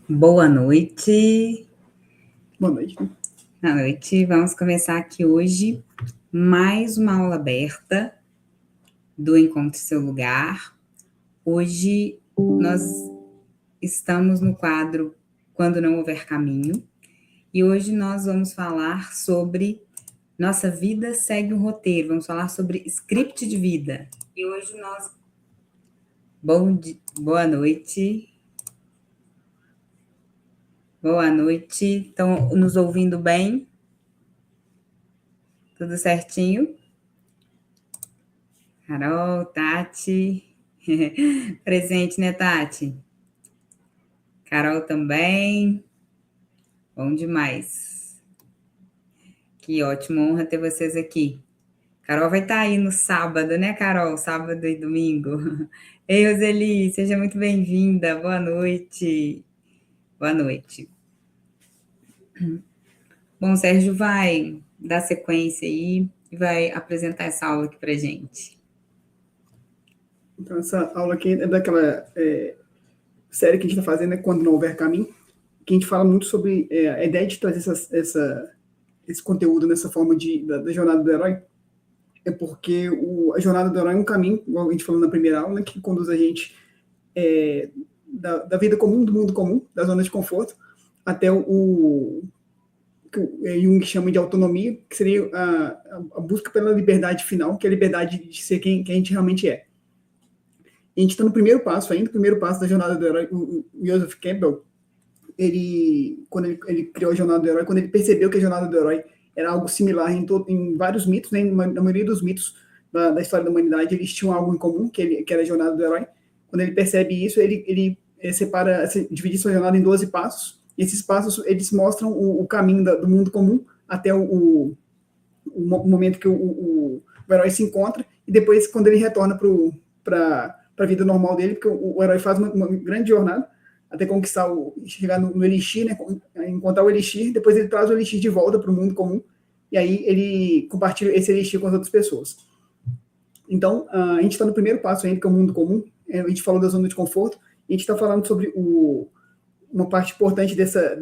Boa noite. Boa noite. Boa noite. Vamos começar aqui hoje mais uma aula aberta do Encontre Seu Lugar. Hoje nós estamos no quadro Quando Não Houver Caminho e hoje nós vamos falar sobre Nossa Vida Segue um Roteiro. Vamos falar sobre script de vida. E hoje nós... Boa noite. Boa noite. Estão nos ouvindo bem? Tudo certinho? Carol, Tati. Presente, né, Tati? Carol também. Bom demais. Que ótimo, honra ter vocês aqui. Carol vai estar aí no sábado, né, Carol? Sábado e domingo. Ei, Roseli, seja muito bem-vinda. Boa noite. Boa noite. Bom, o Sérgio vai dar sequência aí e vai apresentar essa aula aqui pra gente. Então, essa aula aqui é daquela série que a gente está fazendo, né, Quando Não Houver Caminho, que a gente fala muito sobre a ideia de trazer esse conteúdo nessa forma da jornada do herói, é porque a jornada do herói é um caminho, igual a gente falou na primeira aula, né, que conduz a gente da vida comum, do mundo comum, da zona de conforto, até o que Jung chama de autonomia, que seria a busca pela liberdade final, que é a liberdade de ser quem a gente realmente é. A gente está no primeiro passo ainda, o primeiro passo da jornada do herói. O Joseph Campbell, quando ele criou a jornada do herói, quando ele percebeu que a jornada do herói era algo similar em vários mitos, né, na maioria dos mitos da história da humanidade, eles tinham algo em comum, que era a jornada do herói. Quando ele percebe isso, ele divide sua jornada em 12 passos, e esses passos, eles mostram o caminho do mundo comum até o momento que o herói se encontra, e depois, quando ele retorna para a vida normal dele, porque o herói faz uma grande jornada até conquistar chegar no Elixir, né, encontrar o Elixir, depois ele traz o Elixir de volta para o mundo comum, e aí ele compartilha esse Elixir com as outras pessoas. Então, a gente está no primeiro passo ainda, que é o mundo comum. A gente falou da zona de conforto, e a gente está falando sobre uma parte importante dessa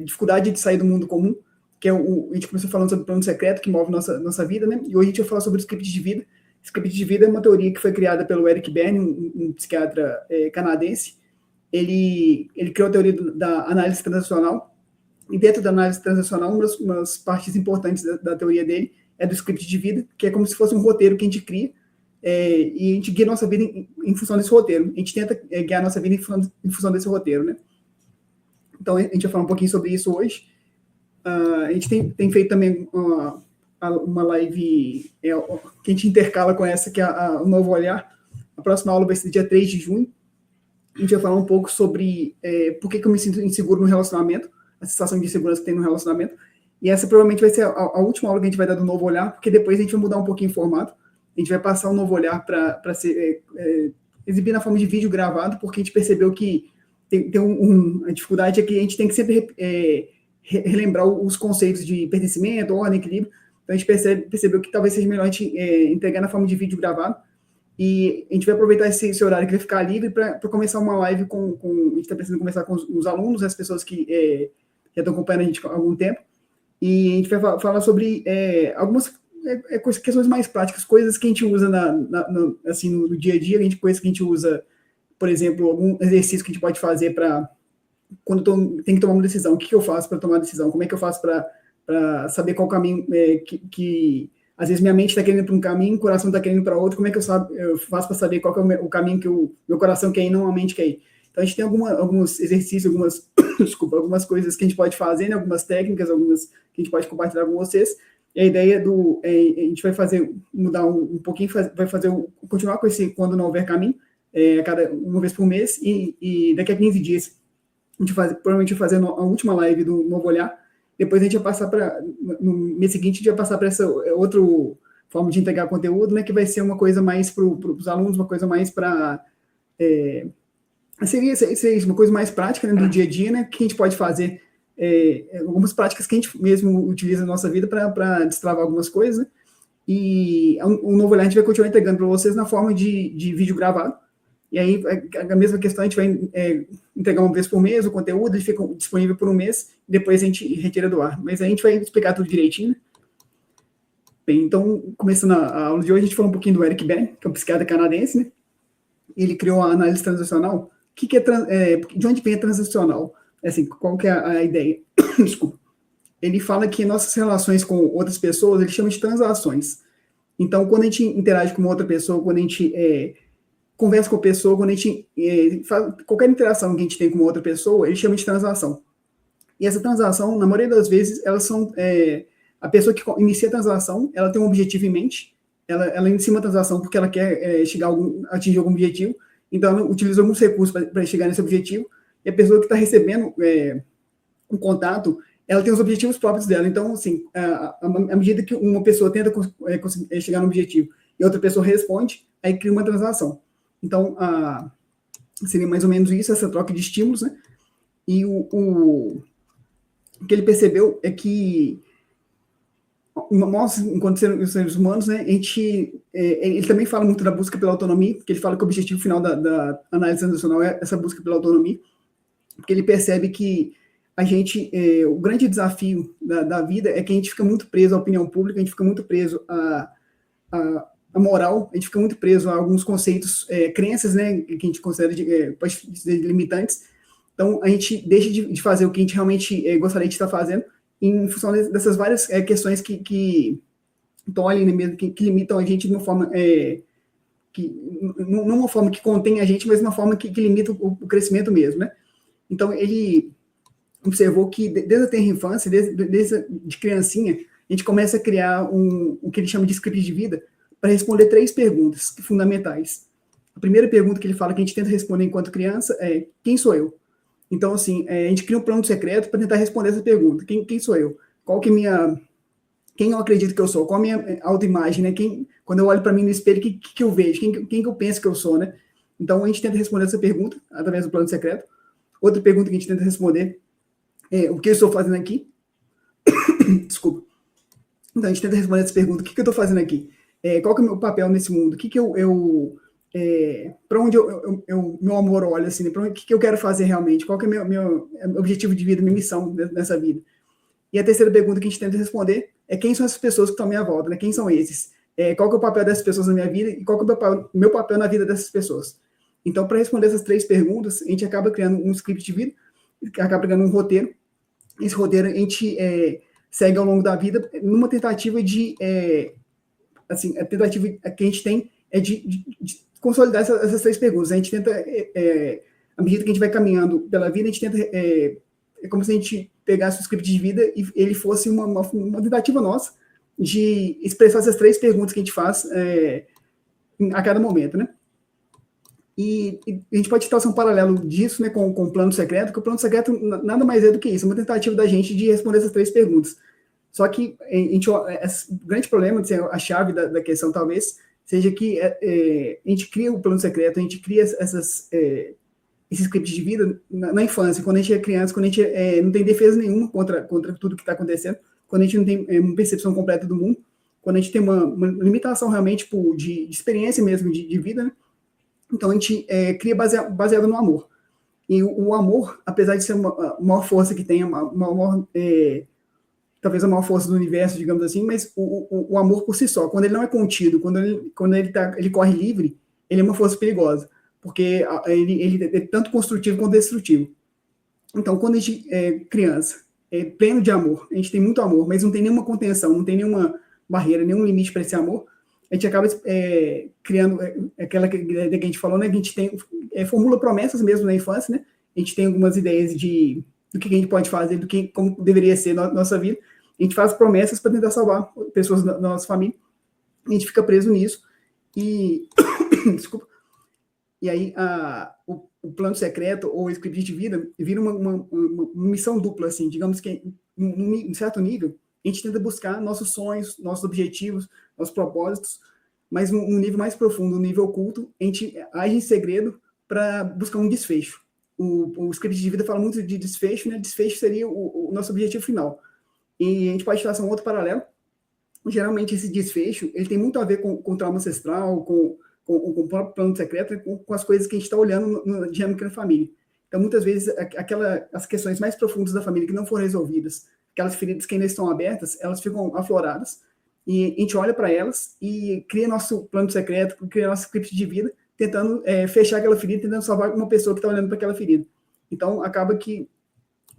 dificuldade de sair do mundo comum, que é a gente começou falando sobre o plano secreto que move nossa vida, né? E hoje a gente vai falar sobre o script de vida. O script de vida é uma teoria que foi criada pelo Eric Berne, um psiquiatra canadense. Ele criou a teoria da análise transacional, e dentro da análise transacional, uma das partes importantes da teoria dele é do script de vida, que é como se fosse um roteiro que a gente cria, e a gente guia a nossa vida em função desse roteiro. A gente tenta guiar a nossa vida em função desse roteiro, né? Então, a gente vai falar um pouquinho sobre isso hoje. A gente tem feito também uma live que a gente intercala com essa, que é o Novo Olhar. A próxima aula vai ser dia 3 de junho. A gente vai falar um pouco sobre por que eu me sinto inseguro no relacionamento, a sensação de insegurança que tem no relacionamento. E essa provavelmente vai ser a última aula que a gente vai dar do Novo Olhar, porque depois a gente vai mudar um pouquinho o formato. A gente vai passar o Novo Olhar para ser exibir na forma de vídeo gravado, porque a gente percebeu que a dificuldade é que a gente tem que sempre relembrar os conceitos de pertencimento, ordem, equilíbrio. Então a gente percebeu que talvez seja melhor a gente entregar na forma de vídeo gravado, e a gente vai aproveitar esse horário que vai ficar livre para começar uma live a gente está precisando conversar com os alunos, as pessoas que já estão acompanhando a gente há algum tempo, e a gente vai falar sobre algumas questões mais práticas, coisas que a gente usa assim, no dia a dia, coisas que a gente usa, por exemplo, algum exercício que a gente pode fazer para quando tem que tomar uma decisão. O que eu faço para tomar a decisão? Como é que eu faço para saber qual caminho que às vezes minha mente está querendo para um caminho, o coração está querendo para outro. Como é que eu faço para saber qual que é o caminho que o meu coração quer ir, não a mente quer ir? Então, a gente tem alguns exercícios, algumas coisas que a gente pode fazer, né? Algumas técnicas, algumas que a gente pode compartilhar com vocês. E a ideia a gente vai mudar um pouquinho, continuar com esse Quando Não Houver Caminho, uma vez por mês, e daqui a 15 dias a gente provavelmente vai fazer a última live do Novo Olhar. Depois a gente vai passar no mês seguinte, a gente vai passar para essa outra forma de entregar conteúdo, né, que vai ser uma coisa mais para os alunos, uma coisa mais para... seria isso, uma coisa mais prática, né, do dia a dia, né, que a gente pode fazer, algumas práticas que a gente mesmo utiliza na nossa vida para destravar algumas coisas, né? E o Novo Olhar a gente vai continuar entregando para vocês na forma de vídeo gravado. E aí, a mesma questão, a gente vai entregar uma vez por mês o conteúdo, ele fica disponível por um mês, e depois a gente retira do ar. Mas a gente vai explicar tudo direitinho, né? Bem, então, começando a aula de hoje, a gente falou um pouquinho do Eric Berne, que é um psiquiatra canadense, né? Ele criou a análise transacional. De onde vem a transacional? Assim, qual que é a ideia? Desculpa. Ele fala que nossas relações com outras pessoas, ele chama de transações. Então, quando a gente interage com outra pessoa, quando a gente conversa com a pessoa, quando a gente faz qualquer interação que a gente tem com outra pessoa, ele chama de transação. E essa transação, na maioria das vezes, elas são... a pessoa que inicia a transação, ela tem um objetivo em mente, ela inicia uma transação porque ela quer atingir algum objetivo, então ela utiliza alguns recursos para chegar nesse objetivo, e a pessoa que está recebendo um contato, ela tem os objetivos próprios dela. Então, assim, à medida que uma pessoa tenta chegar no objetivo e outra pessoa responde, aí cria uma transação. Então, seria mais ou menos isso, essa troca de estímulos, né? E o que ele percebeu é que nós, enquanto seres humanos, né, ele também fala muito da busca pela autonomia, porque ele fala que o objetivo final da análise transacional é essa busca pela autonomia, porque ele percebe que o grande desafio da vida é que a gente fica muito preso à opinião pública, a gente fica muito preso à moral, a gente fica muito preso a alguns conceitos, crenças, né, que a gente considera pode ser limitantes. Então, a gente deixa de fazer o que a gente realmente gostaria de estar fazendo, em função dessas várias questões que estão ali mesmo, que limitam a gente de uma forma, não uma forma que contém a gente, mas uma forma que limita o crescimento mesmo, né? Então, ele observou que desde a tenra infância, desde de criancinha, a gente começa a criar o que ele chama de script de vida para responder 3 perguntas fundamentais. A primeira pergunta que ele fala que a gente tenta responder enquanto criança é: quem sou eu? Então, assim, a gente cria um plano secreto para tentar responder essa pergunta. Quem sou eu? Qual que é quem eu acredito que eu sou? Qual a minha autoimagem, né? Quando eu olho para mim no espelho, o que eu vejo? Quem que eu penso que eu sou, né? Então, a gente tenta responder essa pergunta através do plano secreto. Outra pergunta que a gente tenta responder é: o que eu estou fazendo aqui? Desculpa. Então, a gente tenta responder essa pergunta: o que eu estou fazendo aqui? Qual que é o meu papel nesse mundo? O que para onde meu amor olha, assim, né? Para o que eu quero fazer realmente? Qual que é meu objetivo de vida, minha missão nessa vida? E a terceira pergunta que a gente tenta responder é: quem são essas pessoas que estão à minha volta, né? Quem são esses? Qual que é o papel dessas pessoas na minha vida e qual que é o meu papel na vida dessas pessoas? Então, para responder essas 3 perguntas, a gente acaba criando um script de vida, acaba criando um roteiro. Esse roteiro a gente segue ao longo da vida numa tentativa assim, a tentativa que a gente tem é de consolidar essas 3 perguntas. A gente tenta, à medida que a gente vai caminhando pela vida, a gente tenta, é como se a gente pegasse o script de vida e ele fosse uma tentativa nossa de expressar essas 3 perguntas que a gente faz a cada momento, né? E a gente pode traçar um paralelo disso, né, com o plano secreto, que o plano secreto nada mais é do que isso, uma tentativa da gente de responder essas 3 perguntas. Só que o grande problema, a chave da questão talvez, seja que a gente cria o plano secreto, a gente cria esses scripts de vida na infância, quando a gente é criança, quando a gente não tem defesa nenhuma contra tudo que está acontecendo, quando a gente não tem uma percepção completa do mundo, quando a gente tem uma limitação realmente de experiência mesmo de vida, né? Então a gente cria baseado no amor. E o amor, apesar de ser uma maior força que tem, talvez a maior força do universo, digamos assim, mas o amor por si só, quando ele não é contido, quando ele corre livre, ele é uma força perigosa, porque ele é tanto construtivo quanto destrutivo. Então, quando a gente é criança, é pleno de amor, a gente tem muito amor, mas não tem nenhuma contenção, não tem nenhuma barreira, nenhum limite para esse amor, a gente acaba criando aquela ideia que a gente falou, né? Que a gente formula promessas mesmo na infância, né? A gente tem algumas ideias do que a gente pode fazer, como deveria ser nossa vida. A gente faz promessas para tentar salvar pessoas da nossa família. A gente fica preso nisso. E desculpa. E aí o plano secreto ou o script de vida vira uma missão dupla, assim, digamos que em certo nível a gente tenta buscar nossos sonhos, nossos objetivos, nossos propósitos, mas num nível mais profundo, um nível oculto, a gente age em segredo para buscar um desfecho. O script de vida fala muito de desfecho, né? Desfecho seria o nosso objetivo final. E a gente pode traçar um outro paralelo. Geralmente esse desfecho ele tem muito a ver com trauma ancestral, com com o próprio plano secreto, né, com as coisas que a gente está olhando na dinâmica da família. Então, muitas vezes, as questões mais profundas da família que não foram resolvidas, aquelas feridas que ainda estão abertas, elas ficam afloradas, e a gente olha para elas e cria nosso plano secreto, cria nosso script de vida, tentando fechar aquela ferida, tentando salvar uma pessoa que está olhando para aquela ferida. Então, acaba que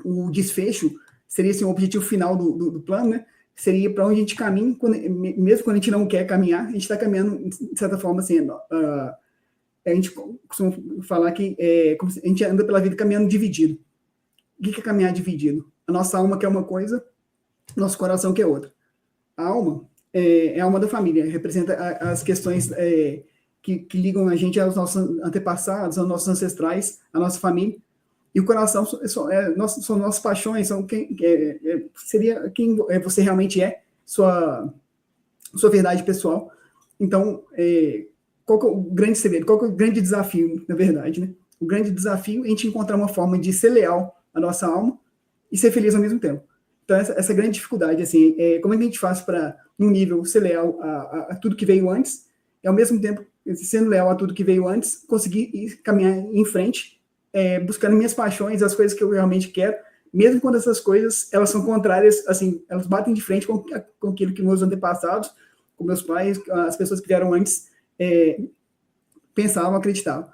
o desfecho seria assim, o objetivo final do plano, né? Seria para onde a gente caminha, mesmo quando a gente não quer caminhar, a gente está caminhando, de certa forma, assim, a gente costuma falar que a gente anda pela vida caminhando dividido. O que é caminhar dividido? A nossa alma quer uma coisa, nosso coração quer outra. A alma é a alma da família, representa as questões que ligam a gente aos nossos antepassados, aos nossos ancestrais, à nossa família. E o coração são nossas paixões, seria quem você realmente é, sua verdade pessoal. Então, qual que é o grande segredo? Qual que é o grande desafio, na verdade, né? O grande desafio é a gente encontrar uma forma de ser leal à nossa alma e ser feliz ao mesmo tempo. Então, essa grande dificuldade, assim, como é que a gente faz para, num nível, ser leal a tudo que veio antes, e ao mesmo tempo, sendo leal a tudo que veio antes, conseguir caminhar em frente, buscando minhas paixões, as coisas que eu realmente quero, mesmo quando essas coisas, elas são contrárias, assim, elas batem de frente com aquilo que meus antepassados, com meus pais, as pessoas que vieram antes, pensavam, acreditavam.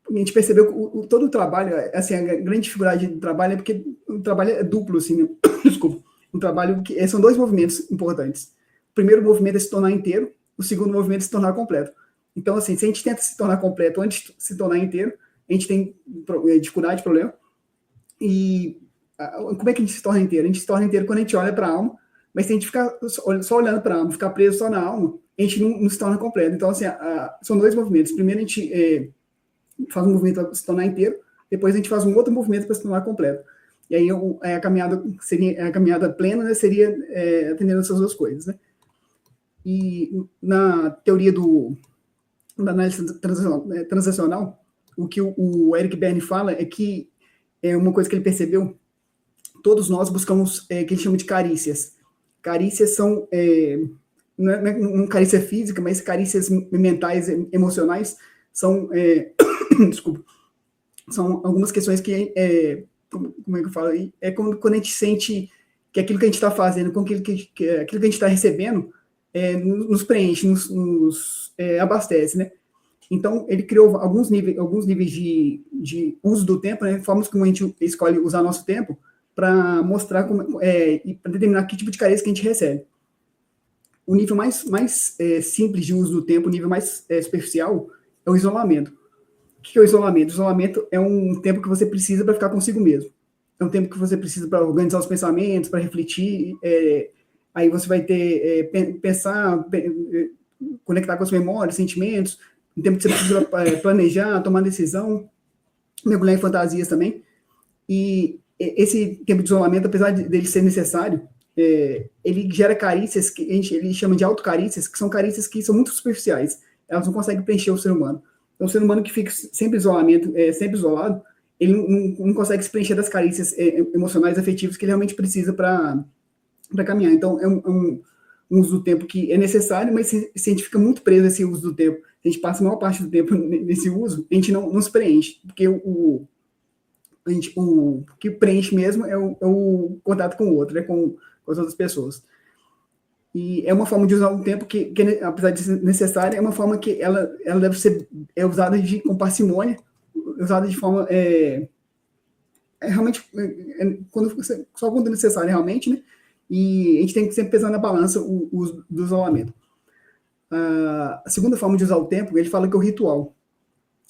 A gente percebeu que todo o trabalho, assim, a grande dificuldade do trabalho é porque o trabalho é duplo, assim, né? Desculpa. Um trabalho que são dois movimentos importantes. O primeiro movimento é se tornar inteiro, o segundo movimento é se tornar completo. Então, assim, se a gente tenta se tornar completo antes de se tornar inteiro, a gente tem dificuldade, problema. E como é que a gente se torna inteiro? A gente se torna inteiro quando a gente olha para a alma, mas se a gente ficar só olhando para a alma, ficar preso só na alma, a gente não se torna completo. Então, assim, são dois movimentos. Primeiro, a gente faz um movimento para se tornar inteiro, depois a gente faz um outro movimento para se tornar completo. E aí a caminhada plena, né, seria atendendo essas duas coisas, né? E na teoria da análise transacional, o que o Eric Berne fala é que uma coisa que ele percebeu, todos nós buscamos que ele chama de carícias. Carícias são, não é carícia física, mas carícias mentais, emocionais, são, desculpa, são algumas questões que, como é que eu falo aí? Quando a gente sente que aquilo que a gente está fazendo, com aquilo que a gente está recebendo, nos preenche, nos abastece, né? Então, ele criou alguns níveis de uso do tempo, né? Formas como a gente escolhe usar nosso tempo para mostrar e para determinar que tipo de carência que a gente recebe. O nível mais simples de uso do tempo, o nível mais superficial, é o isolamento. O que é o isolamento? O isolamento é um tempo que você precisa para ficar consigo mesmo. É um tempo que você precisa para organizar os pensamentos, para refletir. Aí você vai ter pensar, conectar com as memórias, sentimentos. Um tempo que você precisa planejar, tomar decisão, mergulhar em fantasias também. E esse tempo de isolamento, apesar dele ser necessário, ele gera carícias que ele chama de autocarícias, que são carícias que são muito superficiais. Elas não conseguem preencher o ser humano. Então, o ser humano que fica sempre sempre isolado, ele não consegue se preencher das carícias emocionais, afetivas que ele realmente precisa para caminhar. Então, é um uso do tempo que é necessário, mas se a gente fica muito preso a esse uso do tempo, a gente passa a maior parte do tempo nesse uso, a gente não se preenche, porque o que preenche mesmo é o contato com o outro, com as outras pessoas. E é uma forma de usar um tempo que apesar de ser necessária, é uma forma que ela deve ser usada com parcimônia, usada de forma realmente só quando é necessário realmente, né? E a gente tem que sempre pesar na balança o uso do isolamento. A segunda forma de usar o tempo, ele fala que é o ritual.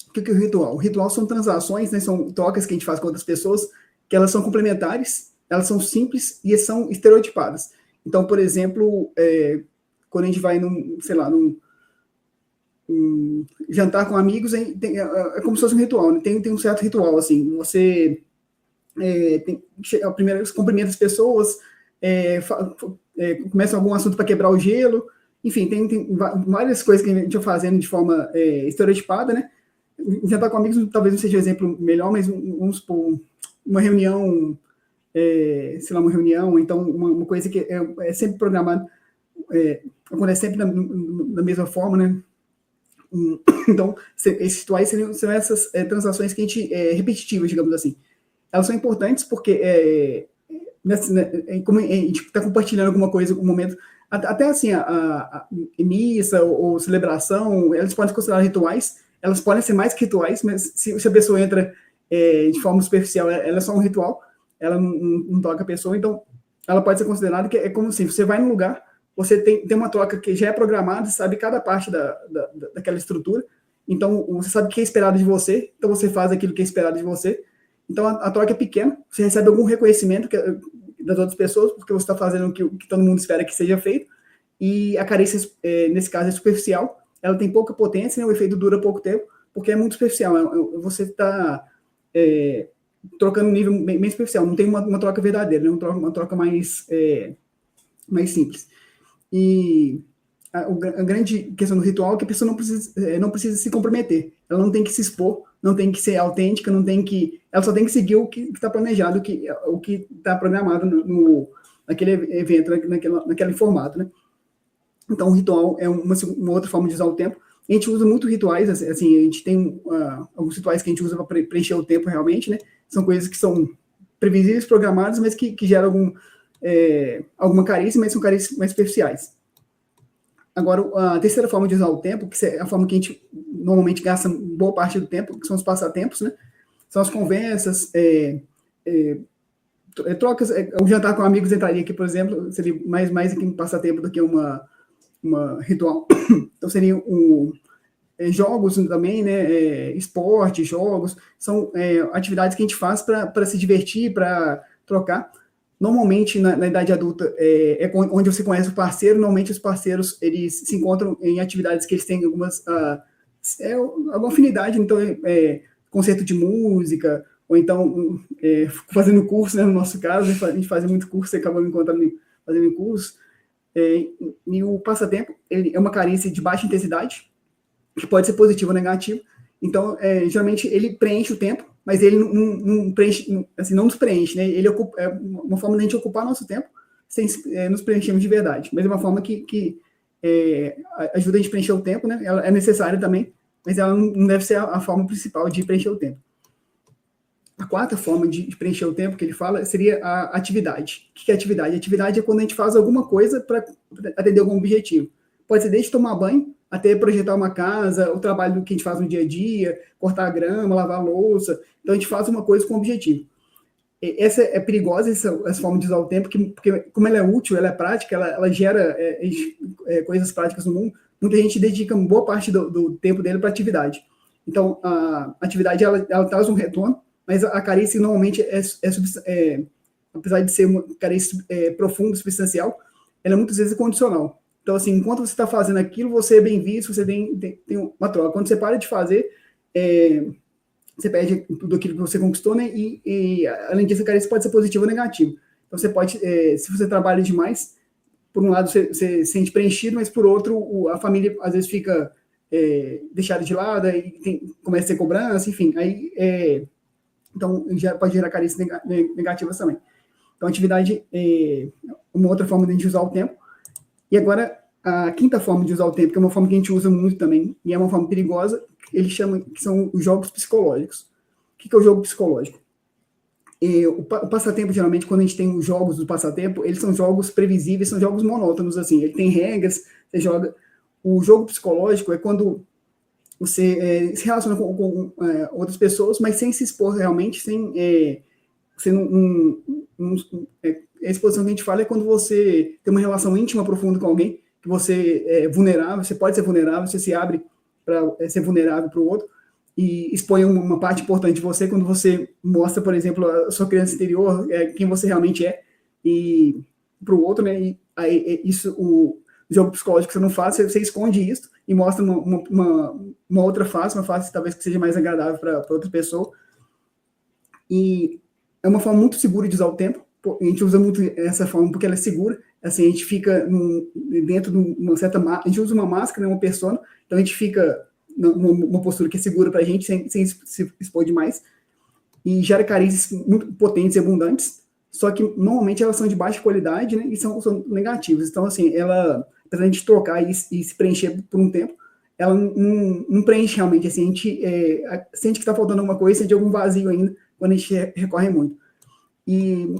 O que é o ritual? O ritual são transações, né, são trocas que a gente faz com outras pessoas, que elas são complementares, elas são simples e são estereotipadas. Então, por exemplo, quando a gente vai num jantar com amigos, é como se fosse um ritual, né? Tem um certo ritual, assim, você primeiro você cumprimenta as pessoas, começa algum assunto para quebrar o gelo, enfim, tem várias coisas que a gente vai fazendo de forma estereotipada, né? Jantar com amigos talvez não seja o exemplo melhor, mas vamos supor, uma reunião, uma reunião, então uma coisa que é sempre programada, acontece sempre da mesma forma, né? Então, esses rituais são essas transações que a gente repetitivas, digamos assim. Elas são importantes porque como a gente está compartilhando alguma coisa, um momento, até assim, a missa ou celebração, elas podem ser consideradas rituais, elas podem ser mais que rituais, mas se a pessoa entra de forma superficial, ela é só um ritual, ela não toca a pessoa, então ela pode ser considerada que é como assim, você vai num lugar, você tem uma troca que já é programada, você sabe cada parte daquela estrutura, então você sabe o que é esperado de você, então você faz aquilo que é esperado de você, então a troca é pequena, você recebe algum reconhecimento das outras pessoas, porque você está fazendo o que todo mundo espera que seja feito, e a carência, nesse caso, é superficial, ela tem pouca potência, né, o efeito dura pouco tempo, porque é muito superficial, você está trocando um nível bem superficial, não tem uma troca verdadeira, né, uma troca mais simples. E a grande questão do ritual é que a pessoa não precisa se comprometer, ela não tem que se expor, não tem que ser autêntica, ela só tem que seguir o que está planejado, o que está programado naquele evento, naquele formato, né? Então, o ritual é uma outra forma de usar o tempo. A gente usa muito rituais, assim, a gente tem alguns rituais que a gente usa para preencher o tempo realmente, né? São coisas que são previsíveis, programadas, mas que geram alguma carícia, mas são carícias mais superficiais. Agora, a terceira forma de usar o tempo, que é a forma que a gente normalmente gasta boa parte do tempo, que são os passatempos, né? São as conversas, trocas, um jantar com amigos entraria aqui, por exemplo, seria mais aqui um passatempo do que uma ritual. Então, seriam jogos também, né? Esporte, jogos, são atividades que a gente faz para se divertir, para trocar. Normalmente, na idade adulta, é onde você conhece o parceiro. Normalmente, os parceiros, eles se encontram em atividades que eles têm alguma afinidade. Então, concerto de música, ou então, fazendo curso, né, no nosso caso, a gente faz muito curso, você acaba me encontrando fazendo curso. E o passatempo, ele é uma carência de baixa intensidade, que pode ser positivo ou negativo. Então, geralmente, ele preenche o tempo, mas ele não preenche, assim, não nos preenche, né? Ele é uma forma de a gente ocupar nosso tempo sem nos preenchermos de verdade. Mas é uma forma que ajuda a gente a preencher o tempo, né? Ela é necessária também, mas ela não deve ser a forma principal de preencher o tempo. A quarta forma de preencher o tempo que ele fala seria a atividade. O que é atividade? A atividade é quando a gente faz alguma coisa para atender algum objetivo. Pode ser desde tomar banho até projetar uma casa, o trabalho que a gente faz no dia a dia, cortar a grama, lavar a louça. Então, a gente faz uma coisa com objetivo. Essa é perigosa, essa forma de usar o tempo, porque como ela é útil, ela é prática, ela gera coisas práticas no mundo, muita gente dedica boa parte do tempo dele para atividade. Então, a atividade, ela traz um retorno, mas a carícia, normalmente, apesar de ser uma carícia profunda, substancial, ela muitas vezes é condicional. Então, assim, enquanto você está fazendo aquilo, você é bem visto, você tem uma troca. Quando você para de fazer, você perde tudo aquilo que você conquistou, né? E além disso, a carência pode ser positiva ou negativa. Então, você pode, se você trabalha demais, por um lado, você se sente preenchido, mas por outro, a família, às vezes, fica deixada de lado, e começa a ter cobrança, enfim. Aí, então, já pode gerar carências negativas também. Então, atividade é uma outra forma de a gente usar o tempo. E agora, a quinta forma de usar o tempo, que é uma forma que a gente usa muito também, e é uma forma perigosa, ele chama, que são os jogos psicológicos. O que é o jogo psicológico? O passatempo, geralmente, quando a gente tem os jogos do passatempo, eles são jogos previsíveis, são jogos monótonos, assim, ele tem regras, você joga. O jogo psicológico é quando você se relaciona com outras pessoas, mas sem se expor realmente, você a exposição que a gente fala é quando você tem uma relação íntima profunda com alguém, que você é vulnerável, você pode ser vulnerável, você se abre para ser vulnerável para o outro, e expõe uma parte importante de você quando você mostra, por exemplo, a sua criança interior, quem você realmente é, e para o outro, né? E aí, o jogo psicológico que você não faz, você esconde isso e mostra uma outra face, uma face talvez que seja mais agradável para outra pessoa. E é uma forma muito segura de usar o tempo. A gente usa muito essa forma porque ela é segura. Assim, a gente fica dentro de uma certa... A gente usa uma máscara, uma persona, então a gente fica numa postura que é segura para a gente, sem se expor demais. E gera carícias muito potentes e abundantes, só que normalmente elas são de baixa qualidade, né, e são negativas. Então, assim, apesar de a gente trocar e se preencher por um tempo, ela não preenche realmente, assim, a gente sente que está faltando alguma coisa, sente algum vazio ainda, quando a gente recorre muito. E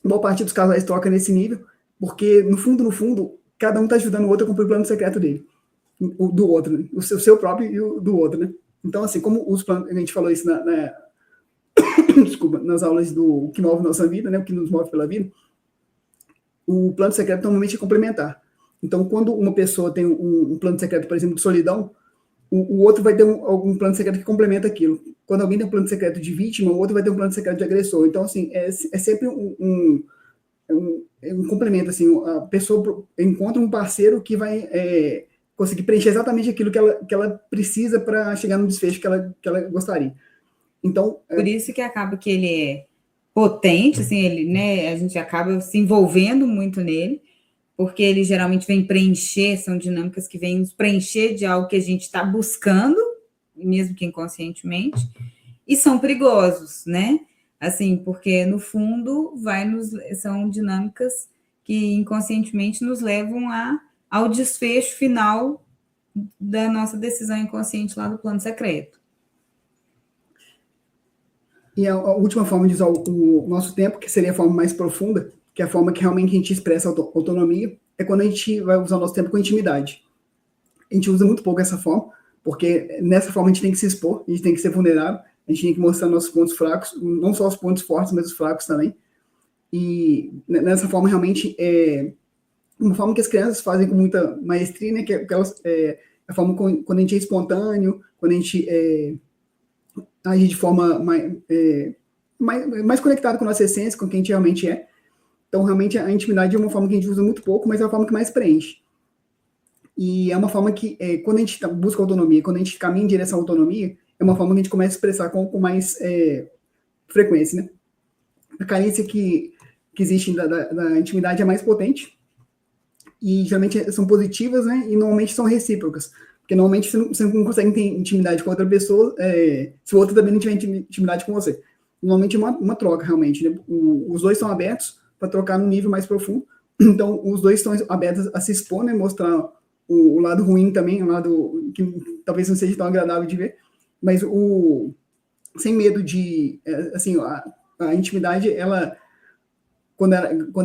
boa parte dos casais toca nesse nível, porque, no fundo, cada um está ajudando o outro a cumprir o plano secreto dele, do outro, né? O seu próprio e o do outro, né? Então, assim, como os planos, a gente falou isso desculpa, nas aulas do que move nossa vida, né? O que nos move pela vida, o plano secreto normalmente é complementar. Então, quando uma pessoa tem um plano secreto, por exemplo, de solidão, o outro vai ter algum plano secreto que complementa aquilo. Quando alguém tem um plano secreto de vítima, o outro vai ter um plano secreto de agressor. Então, assim, é sempre um complemento, assim, a pessoa encontra um parceiro que vai conseguir preencher exatamente aquilo que ela precisa para chegar no desfecho que ela gostaria. Então, por isso que acaba que ele é potente, assim, ele, né, a gente acaba se envolvendo muito nele, porque ele geralmente vem preencher, são dinâmicas que vêm nos preencher de algo que a gente está buscando, mesmo que inconscientemente, e são perigosos, né? Assim, porque no fundo são dinâmicas que inconscientemente nos levam ao desfecho final da nossa decisão inconsciente lá do plano secreto. E a última forma de usar o nosso tempo, que seria a forma mais profunda, que é a forma que realmente a gente expressa autonomia, é quando a gente vai usar o nosso tempo com intimidade. A gente usa muito pouco essa forma, porque nessa forma a gente tem que se expor, a gente tem que ser vulnerável, a gente tem que mostrar nossos pontos fracos, não só os pontos fortes, mas os fracos também. E nessa forma realmente é uma forma que as crianças fazem com muita maestria, né? Que elas, a forma quando a gente é espontâneo, quando a gente age de forma mais conectada com a nossa essência, com quem a gente realmente é. Então, realmente, a intimidade é uma forma que a gente usa muito pouco, mas é a forma que mais preenche. E é uma forma que, quando a gente busca autonomia, quando a gente caminha em direção à autonomia, é uma forma que a gente começa a expressar com mais frequência, né? A carência que existe da intimidade é mais potente, e geralmente são positivas, né? E normalmente são recíprocas. Porque normalmente você não consegue ter intimidade com outra pessoa se o outro também não tiver intimidade com você. Normalmente é uma troca, realmente, né? Os dois estão abertos para trocar no nível mais profundo. Então, os dois estão abertos a se expor, né? Mostrar o lado ruim também, o lado que talvez não seja tão agradável de ver, mas sem medo de, assim, a intimidade, quando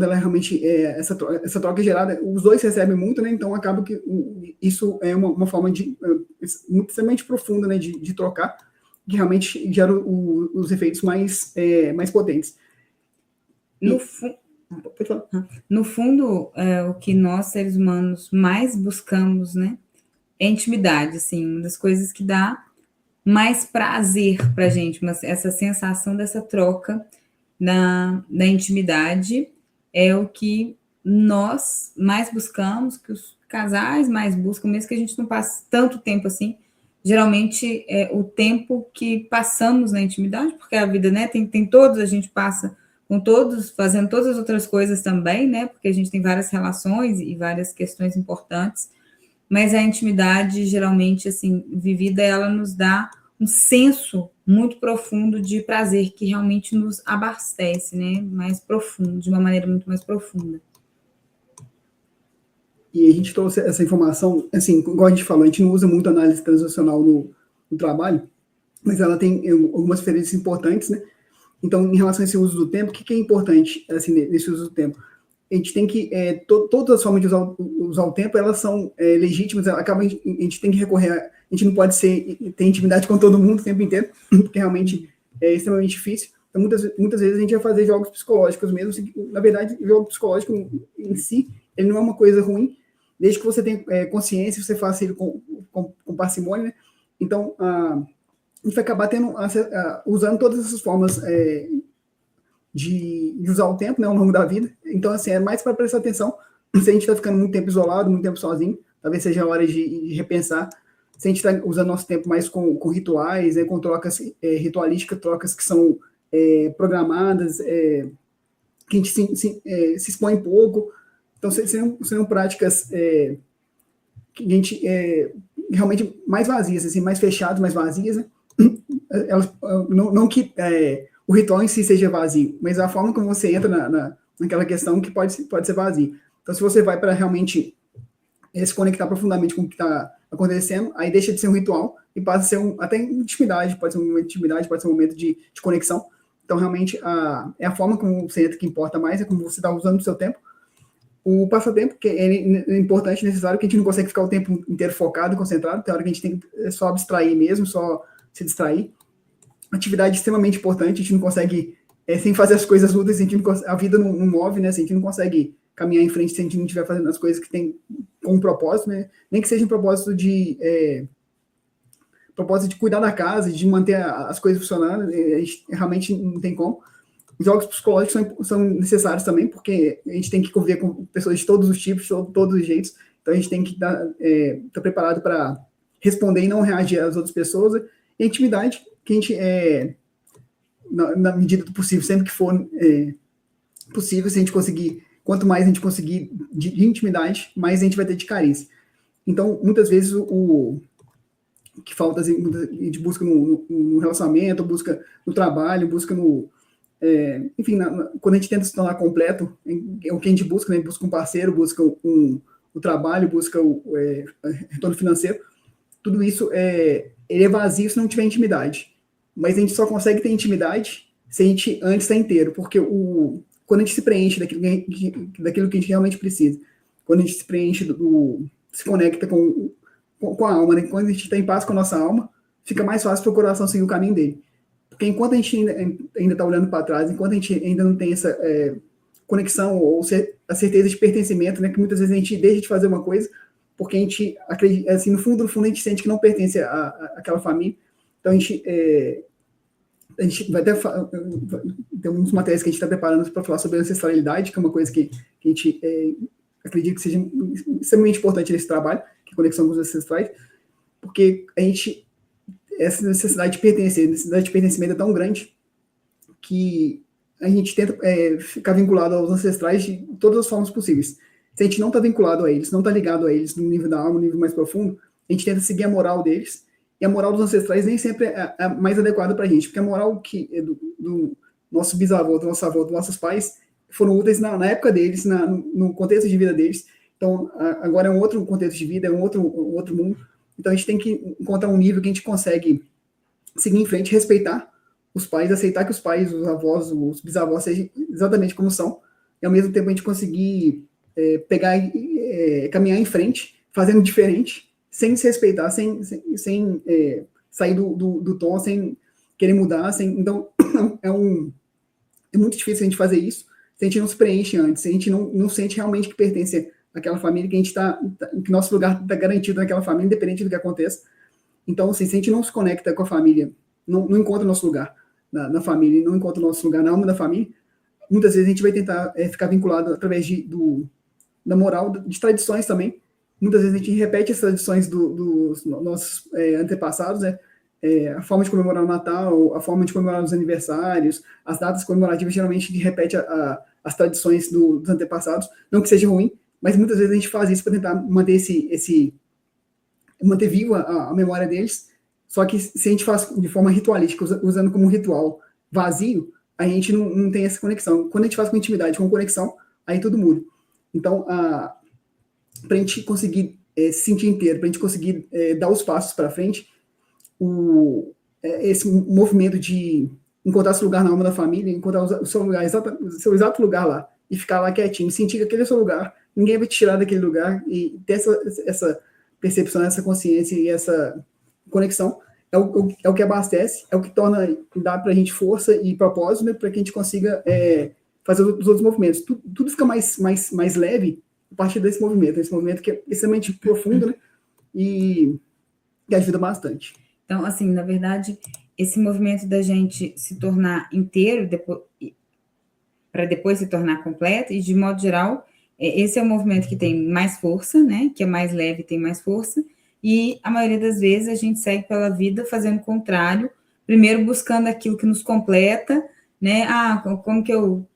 ela realmente, essa troca é gerada, os dois recebem muito, né? Então acaba que isso é uma forma extremamente profunda, né? De trocar, que realmente gera os efeitos mais potentes. No fundo, o que nós, seres humanos, mais buscamos, né, é intimidade, assim, uma das coisas que dá mais prazer para a gente, essa sensação dessa troca da intimidade é o que nós mais buscamos, que os casais mais buscam, mesmo que a gente não passe tanto tempo assim, geralmente é o tempo que passamos na intimidade, porque a vida, né, tem todos, a gente passa com todos, fazendo todas as outras coisas também, né? Porque a gente tem várias relações e várias questões importantes, mas a intimidade, geralmente, assim, vivida, ela nos dá um senso muito profundo de prazer que realmente nos abastece, né? Mais profundo, de uma maneira muito mais profunda. E a gente trouxe essa informação, assim, igual a gente falou, a gente não usa muito análise transacional no trabalho, mas ela tem algumas referências importantes, né? Então, em relação a esse uso do tempo, o que é importante assim, nesse uso do tempo? A gente tem que, todas as formas de usar o tempo, elas são legítimas, a gente tem que recorrer, a gente não pode ter intimidade com todo mundo o tempo inteiro, porque realmente é extremamente difícil. Então, muitas vezes a gente vai fazer jogos psicológicos mesmo, assim, na verdade, o jogo psicológico em si, ele não é uma coisa ruim, desde que você tenha consciência, você faça ele com parcimônia, né? Então, a gente vai acabar usando todas essas formas de usar o tempo, né, ao longo da vida. Então, assim, é mais para prestar atenção se a gente está ficando muito tempo isolado, muito tempo sozinho, talvez seja a hora de repensar se a gente está usando nosso tempo mais com rituais, com trocas ritualísticas, trocas que são programadas, que a gente se expõe pouco. Então, seriam práticas que a gente realmente mais vazias, assim, mais fechadas, mais vazias, né? Elas, não que o ritual em si seja vazio, mas a forma como você entra naquela questão que pode ser vazio. Então, se você vai para realmente se conectar profundamente com o que está acontecendo, aí deixa de ser um ritual e passa a ser até intimidade, pode ser um momento de intimidade, pode ser um momento de conexão. Então, realmente, é a forma como você entra que importa mais, é como você está usando o seu tempo. O passatempo, que é importante e necessário, que a gente não consegue ficar o tempo inteiro focado e concentrado, tem hora que a gente tem que só abstrair mesmo, só se distrair. Atividade extremamente importante, a gente não consegue, sem fazer as coisas úteis, a vida não move, né? A gente não consegue caminhar em frente se a gente não estiver fazendo as coisas que tem com um propósito, né? Nem que seja um propósito de cuidar da casa, de manter as coisas funcionando, a gente realmente não tem como. Os jogos psicológicos são necessários também, porque a gente tem que conviver com pessoas de todos os tipos, de todos os jeitos, então a gente tem que estar preparado para responder e não reagir às outras pessoas. E a intimidade, que a gente, na medida do possível, sempre que for possível, se a gente conseguir, quanto mais a gente conseguir de intimidade, mais a gente vai ter de carícia. Então, muitas vezes, o que falta, assim, a gente busca no relacionamento, busca no trabalho, busca no... enfim, quando a gente tenta se tornar completo, é o que a gente busca, né? A gente busca um parceiro, busca o trabalho, busca o retorno financeiro. Tudo isso ele é vazio se não tiver intimidade. Mas a gente só consegue ter intimidade se a gente antes está inteiro, porque quando a gente se preenche daquilo que a gente realmente precisa, quando a gente se preenche se conecta com a alma, né? Quando a gente está em paz com a nossa alma, fica mais fácil para o coração seguir o caminho dele. Porque enquanto a gente ainda está olhando para trás, enquanto a gente ainda não tem essa conexão ou a certeza de pertencimento, né, que muitas vezes a gente deixa de fazer uma coisa porque a gente acredita, assim, no fundo, a gente sente que não pertence àquela família. Então a gente vai até tem uns materiais que a gente está preparando para falar sobre ancestralidade, que é uma coisa que a gente acredita que seja extremamente importante nesse trabalho, que é a conexão com os ancestrais, porque essa necessidade de pertencer, necessidade de pertencimento é tão grande que a gente tenta ficar vinculado aos ancestrais de todas as formas possíveis. Se a gente não está vinculado a eles, não está ligado a eles no nível da alma, no nível mais profundo, a gente tenta seguir a moral deles, e a moral dos ancestrais nem sempre é a mais adequada para a gente, porque a moral que é do nosso bisavô, do nosso avô, dos nossos pais, foram úteis na época deles, no contexto de vida deles. Então, agora é um outro contexto de vida, é um outro mundo. Então, a gente tem que encontrar um nível que a gente consegue seguir em frente, respeitar os pais, aceitar que os pais, os avós, os bisavós sejam exatamente como são, e ao mesmo tempo a gente conseguir pegar e caminhar em frente, fazendo diferente, sem se respeitar, sem sair do tom, sem querer mudar. Então, é muito difícil a gente fazer isso se a gente não se preenche antes, se a gente não sente realmente que pertence àquela família, que a gente que nosso lugar está garantido naquela família, independente do que aconteça. Então, assim, se a gente não se conecta com a família, não encontra o nosso lugar na família, não encontra o nosso lugar na alma da família, muitas vezes a gente vai tentar ficar vinculado através da moral, de tradições também. Muitas vezes a gente repete as tradições dos nossos antepassados, né? A forma de comemorar o Natal, a forma de comemorar os aniversários, as datas comemorativas, geralmente a gente repete as tradições dos antepassados, não que seja ruim, mas muitas vezes a gente faz isso para tentar manter manter viva a memória deles. Só que se a gente faz de forma ritualística, usando como um ritual vazio, a gente não tem essa conexão. Quando a gente faz com intimidade, com conexão, aí tudo muda. Então, para a gente conseguir se sentir inteiro, para a gente conseguir dar os passos para frente, esse movimento de encontrar seu lugar na alma da família, encontrar o seu exato lugar lá, e ficar lá quietinho, sentir que aquele é o seu lugar, ninguém vai te tirar daquele lugar, e ter essa percepção, essa consciência e essa conexão, é o que abastece, é o que dá para a gente força e propósito, né, para que a gente consiga fazer os outros movimentos. Tudo fica mais leve a partir desse movimento que é extremamente profundo, né, e ajuda bastante. Então, assim, na verdade, esse movimento da gente se tornar inteiro para depois se tornar completo, e de modo geral, esse é o movimento que tem mais força, né? Que é mais leve, tem mais força, e a maioria das vezes a gente segue pela vida fazendo o contrário, primeiro buscando aquilo que nos completa, né? Como que eu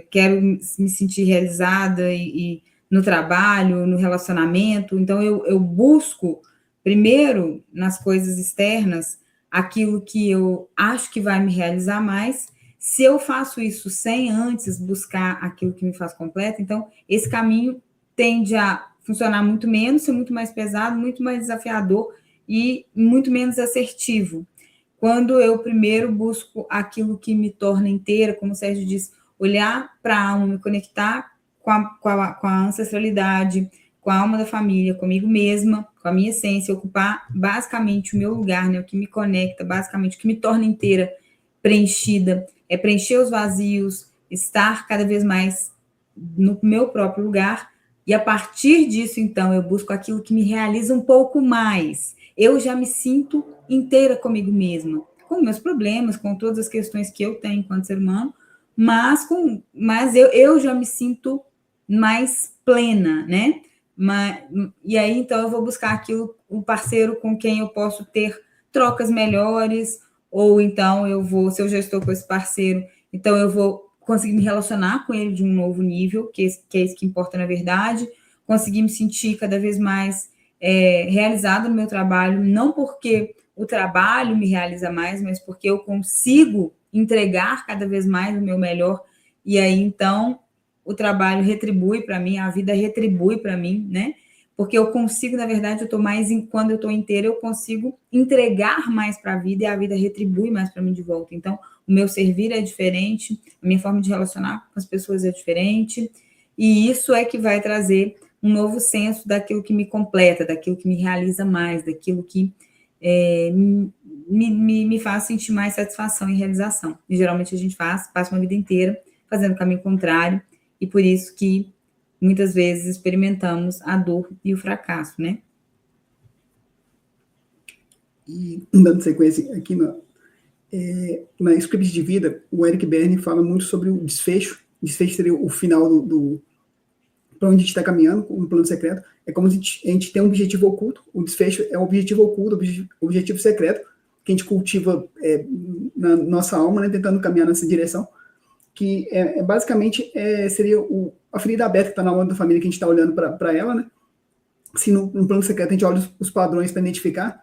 quero me sentir realizada e no trabalho, no relacionamento, então eu busco primeiro, nas coisas externas, aquilo que eu acho que vai me realizar mais. Se eu faço isso sem antes buscar aquilo que me faz completo, então esse caminho tende a funcionar muito menos, ser muito mais pesado, muito mais desafiador e muito menos assertivo. Quando eu primeiro busco aquilo que me torna inteira, como o Sérgio disse, olhar para a alma, me conectar com a ancestralidade, com a alma da família, comigo mesma, com a minha essência, ocupar basicamente o meu lugar, né, o que me conecta, basicamente o que me torna inteira, preenchida, é preencher os vazios, estar cada vez mais no meu próprio lugar, e a partir disso, então, eu busco aquilo que me realiza um pouco mais. Eu já me sinto inteira comigo mesma, com meus problemas, com todas as questões que eu tenho enquanto ser humano, mas eu já me sinto mais plena, né? E aí, então, eu vou buscar aquilo, um parceiro com quem eu posso ter trocas melhores, ou então se eu já estou com esse parceiro, então eu vou conseguir me relacionar com ele de um novo nível, que é isso que importa na verdade, conseguir me sentir cada vez mais realizada no meu trabalho, não porque o trabalho me realiza mais, mas porque eu consigo entregar cada vez mais o meu melhor, e aí, então, o trabalho retribui para mim, a vida retribui para mim, né? Porque eu consigo, na verdade, quando eu estou inteira, eu consigo entregar mais para a vida e a vida retribui mais para mim de volta. Então, o meu servir é diferente, a minha forma de relacionar com as pessoas é diferente, e isso é que vai trazer um novo senso daquilo que me completa, daquilo que me realiza mais, daquilo que me faz sentir mais satisfação e realização. E geralmente a gente passa uma vida inteira fazendo o caminho contrário, e por isso que muitas vezes experimentamos a dor e o fracasso, né? E dando sequência aqui na script de vida, o Eric Berne fala muito sobre o desfecho. O desfecho seria o final para onde a gente está caminhando, um plano secreto. É como se a gente tem um objetivo oculto. O desfecho é o objetivo oculto, o objetivo secreto, que a gente cultiva na nossa alma, né, tentando caminhar nessa direção, que basicamente seria a ferida aberta que está na alma da família, que a gente está olhando para ela, né? Se no plano secreto a gente olha os padrões para identificar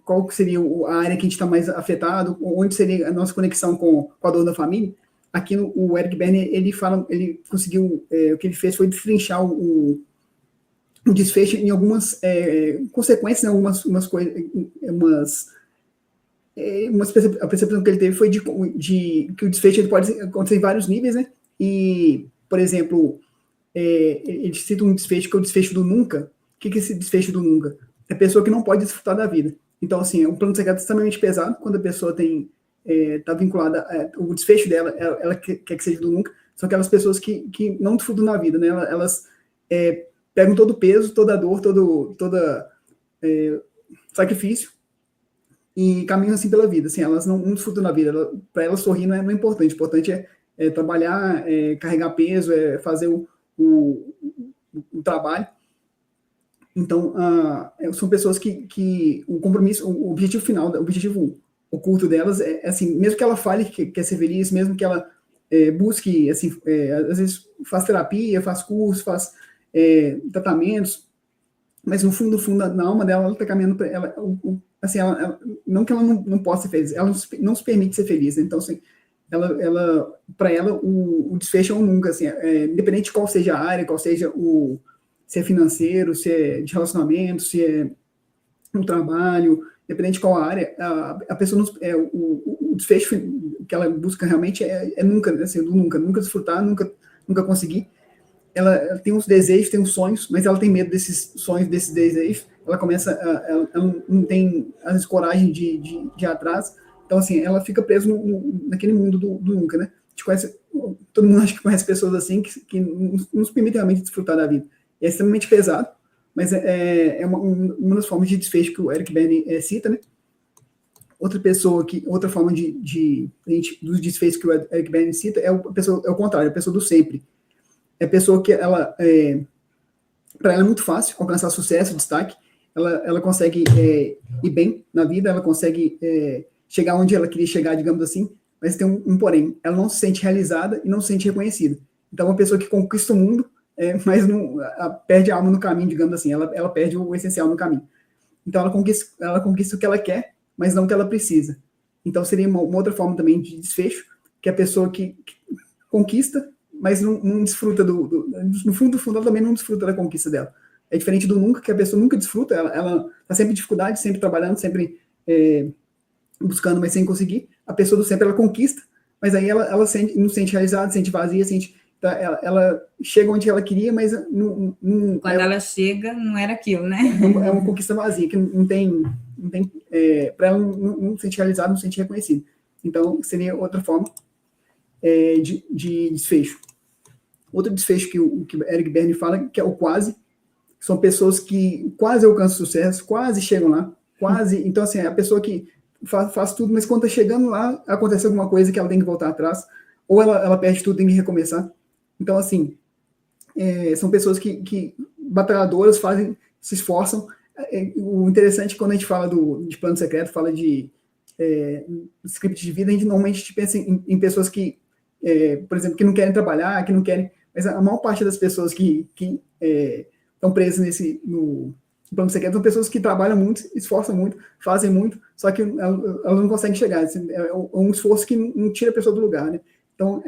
qual seria a área que a gente está mais afetado, onde seria a nossa conexão com a dor da família. Aqui o Eric Berne, ele conseguiu, o que ele fez foi destrinchar o desfecho em algumas consequências, né, algumas coisas, a percepção que ele teve foi de que o desfecho ele pode acontecer em vários níveis, né? E, por exemplo, ele cita um desfecho que é o desfecho do nunca. O que é esse desfecho do nunca? É a pessoa que não pode desfrutar da vida. Então, assim, é um plano secreto extremamente pesado quando a pessoa está vinculada, o desfecho dela, ela quer que seja do nunca, são aquelas pessoas que não desfrutam da vida, né? Elas pegam todo o peso, toda a dor, todo sacrifício e caminham assim pela vida. Assim, elas não desfrutam da vida. Para elas sorrir não é importante. O importante é trabalhar, carregar peso, fazer o trabalho. Então, são pessoas que o compromisso, o objetivo final, o objetivo oculto delas é assim, mesmo que ela fale que quer ser feliz, mesmo que ela busque, assim, às vezes faz terapia, faz curso, faz tratamentos, mas no fundo, na alma dela, ela está caminhando para ela, assim, não que ela não possa ser feliz, ela não se permite ser feliz, né? Então, assim, para ela, o desfecho é um nunca, assim, independente de qual seja a área, qual seja se é financeiro, se é de relacionamento, se é um trabalho, independente de qual a área, a pessoa, o desfecho que ela busca realmente é nunca, assim, nunca desfrutar, nunca conseguir. Ela tem uns desejos, tem uns sonhos, mas ela tem medo desses sonhos, desses desejos. Ela começa, ela não tem, às vezes, coragem de ir atrás. Então, assim, ela fica presa naquele mundo do nunca, né? A gente conhece, todo mundo acha que conhece pessoas assim que não se permitem realmente desfrutar da vida. É extremamente pesado, mas é uma das formas de desfecho que o Eric Berne cita, né? Outra forma dos desfechos que o Eric Berne cita é o contrário, a pessoa do sempre. É a pessoa que para ela é muito fácil alcançar sucesso, destaque, ela consegue ir bem na vida, ela consegue chegar onde ela queria chegar, digamos assim, mas tem um porém, ela não se sente realizada e não se sente reconhecida. Então, uma pessoa que conquista o mundo, mas não perde a alma no caminho, digamos assim, ela perde o essencial no caminho. Então, ela conquista o que ela quer, mas não o que ela precisa. Então, seria uma outra forma também de desfecho, que é a pessoa que conquista, mas não desfruta no fundo, ela também não desfruta da conquista dela. É diferente do nunca, que a pessoa nunca desfruta, ela tá sempre em dificuldade, sempre trabalhando, sempre buscando, mas sem conseguir. A pessoa do sempre, ela conquista, mas aí ela não sente realizada, sente vazia, ela chega onde ela queria, mas quando ela chega, não era aquilo, né? É uma conquista vazia, que não tem para ela não se sente realizada, não se sente reconhecida. Então, seria outra forma de desfecho. Outro desfecho que o Eric Berne fala, que é o quase, são pessoas que quase alcançam sucesso, quase chegam lá, quase. Então, assim, a pessoa que faz tudo, mas quando está chegando lá, acontece alguma coisa que ela tem que voltar atrás, ou ela perde tudo, tem que recomeçar. Então, assim, são pessoas que batalhadoras, se esforçam. O interessante, quando a gente fala de plano secreto, fala de script de vida, a gente normalmente pensa em pessoas que, por exemplo, que não querem trabalhar, que não querem... Mas a maior parte das pessoas que estão presas no plano secreto são pessoas que trabalham muito, esforçam muito, fazem muito, só que elas não conseguem chegar. É um esforço que não tira a pessoa do lugar, né? Então,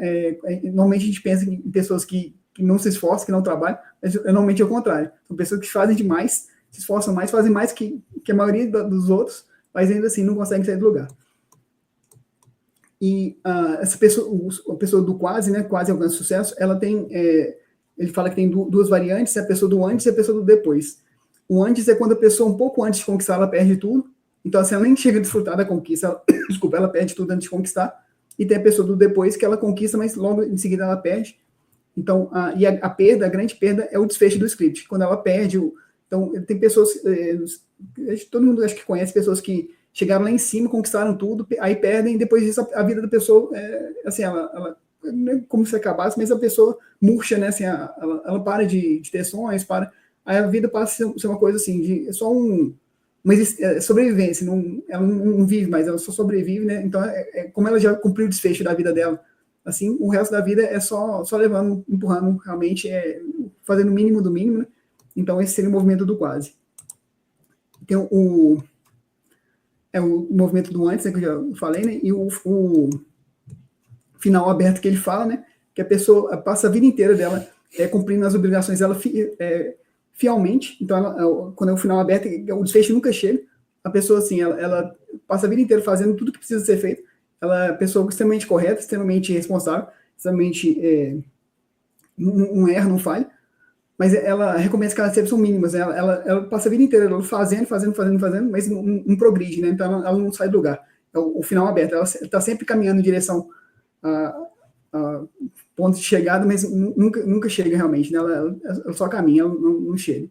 normalmente a gente pensa em pessoas que não se esforçam, que não trabalham, mas normalmente é o contrário. São pessoas que fazem demais, se esforçam mais, fazem mais que a maioria dos outros, mas ainda assim não conseguem sair do lugar. E essa pessoa, a pessoa do quase, né, quase alcança sucesso, ela tem, ele fala que tem duas variantes, a pessoa do antes e a pessoa do depois. O antes é quando a pessoa, um pouco antes de conquistar, ela perde tudo, então assim, ela nem chega a desfrutar da conquista, ela perde tudo antes de conquistar, e tem a pessoa do depois que ela conquista, mas logo em seguida ela perde. Então, a perda, a grande perda é o desfecho do script, quando ela perde. Então, tem pessoas, todo mundo acho que conhece pessoas que chegaram lá em cima, conquistaram tudo, aí perdem, e depois disso a vida da pessoa, assim, ela não é como se acabasse, mas a pessoa murcha, né, assim, ela para de ter sonhos, aí a vida passa a ser uma coisa assim, é só uma sobrevivência, ela não vive mais, ela só sobrevive, né, então como ela já cumpriu o desfecho da vida dela, assim, o resto da vida é só levando, empurrando, realmente, fazendo o mínimo do mínimo, né? Então esse seria o movimento do quase. Tem o movimento do antes, né, que eu já falei, né, e o final aberto que ele fala, né, que a pessoa passa a vida inteira dela cumprindo as obrigações dela fielmente. Então, quando é o final aberto, o desfecho nunca chega. A pessoa, assim, ela passa a vida inteira fazendo tudo que precisa ser feito. Ela é uma pessoa extremamente correta, extremamente responsável, extremamente não erra, não falha, mas ela recompensa que elas sempre são mínimas. Ela passa a vida inteira fazendo, mas não progride, né? Então ela não sai do lugar. É o final aberto. Ela está sempre caminhando em direção a ponto de chegada, mas nunca chega realmente, né? Ela só caminha, ela não chega.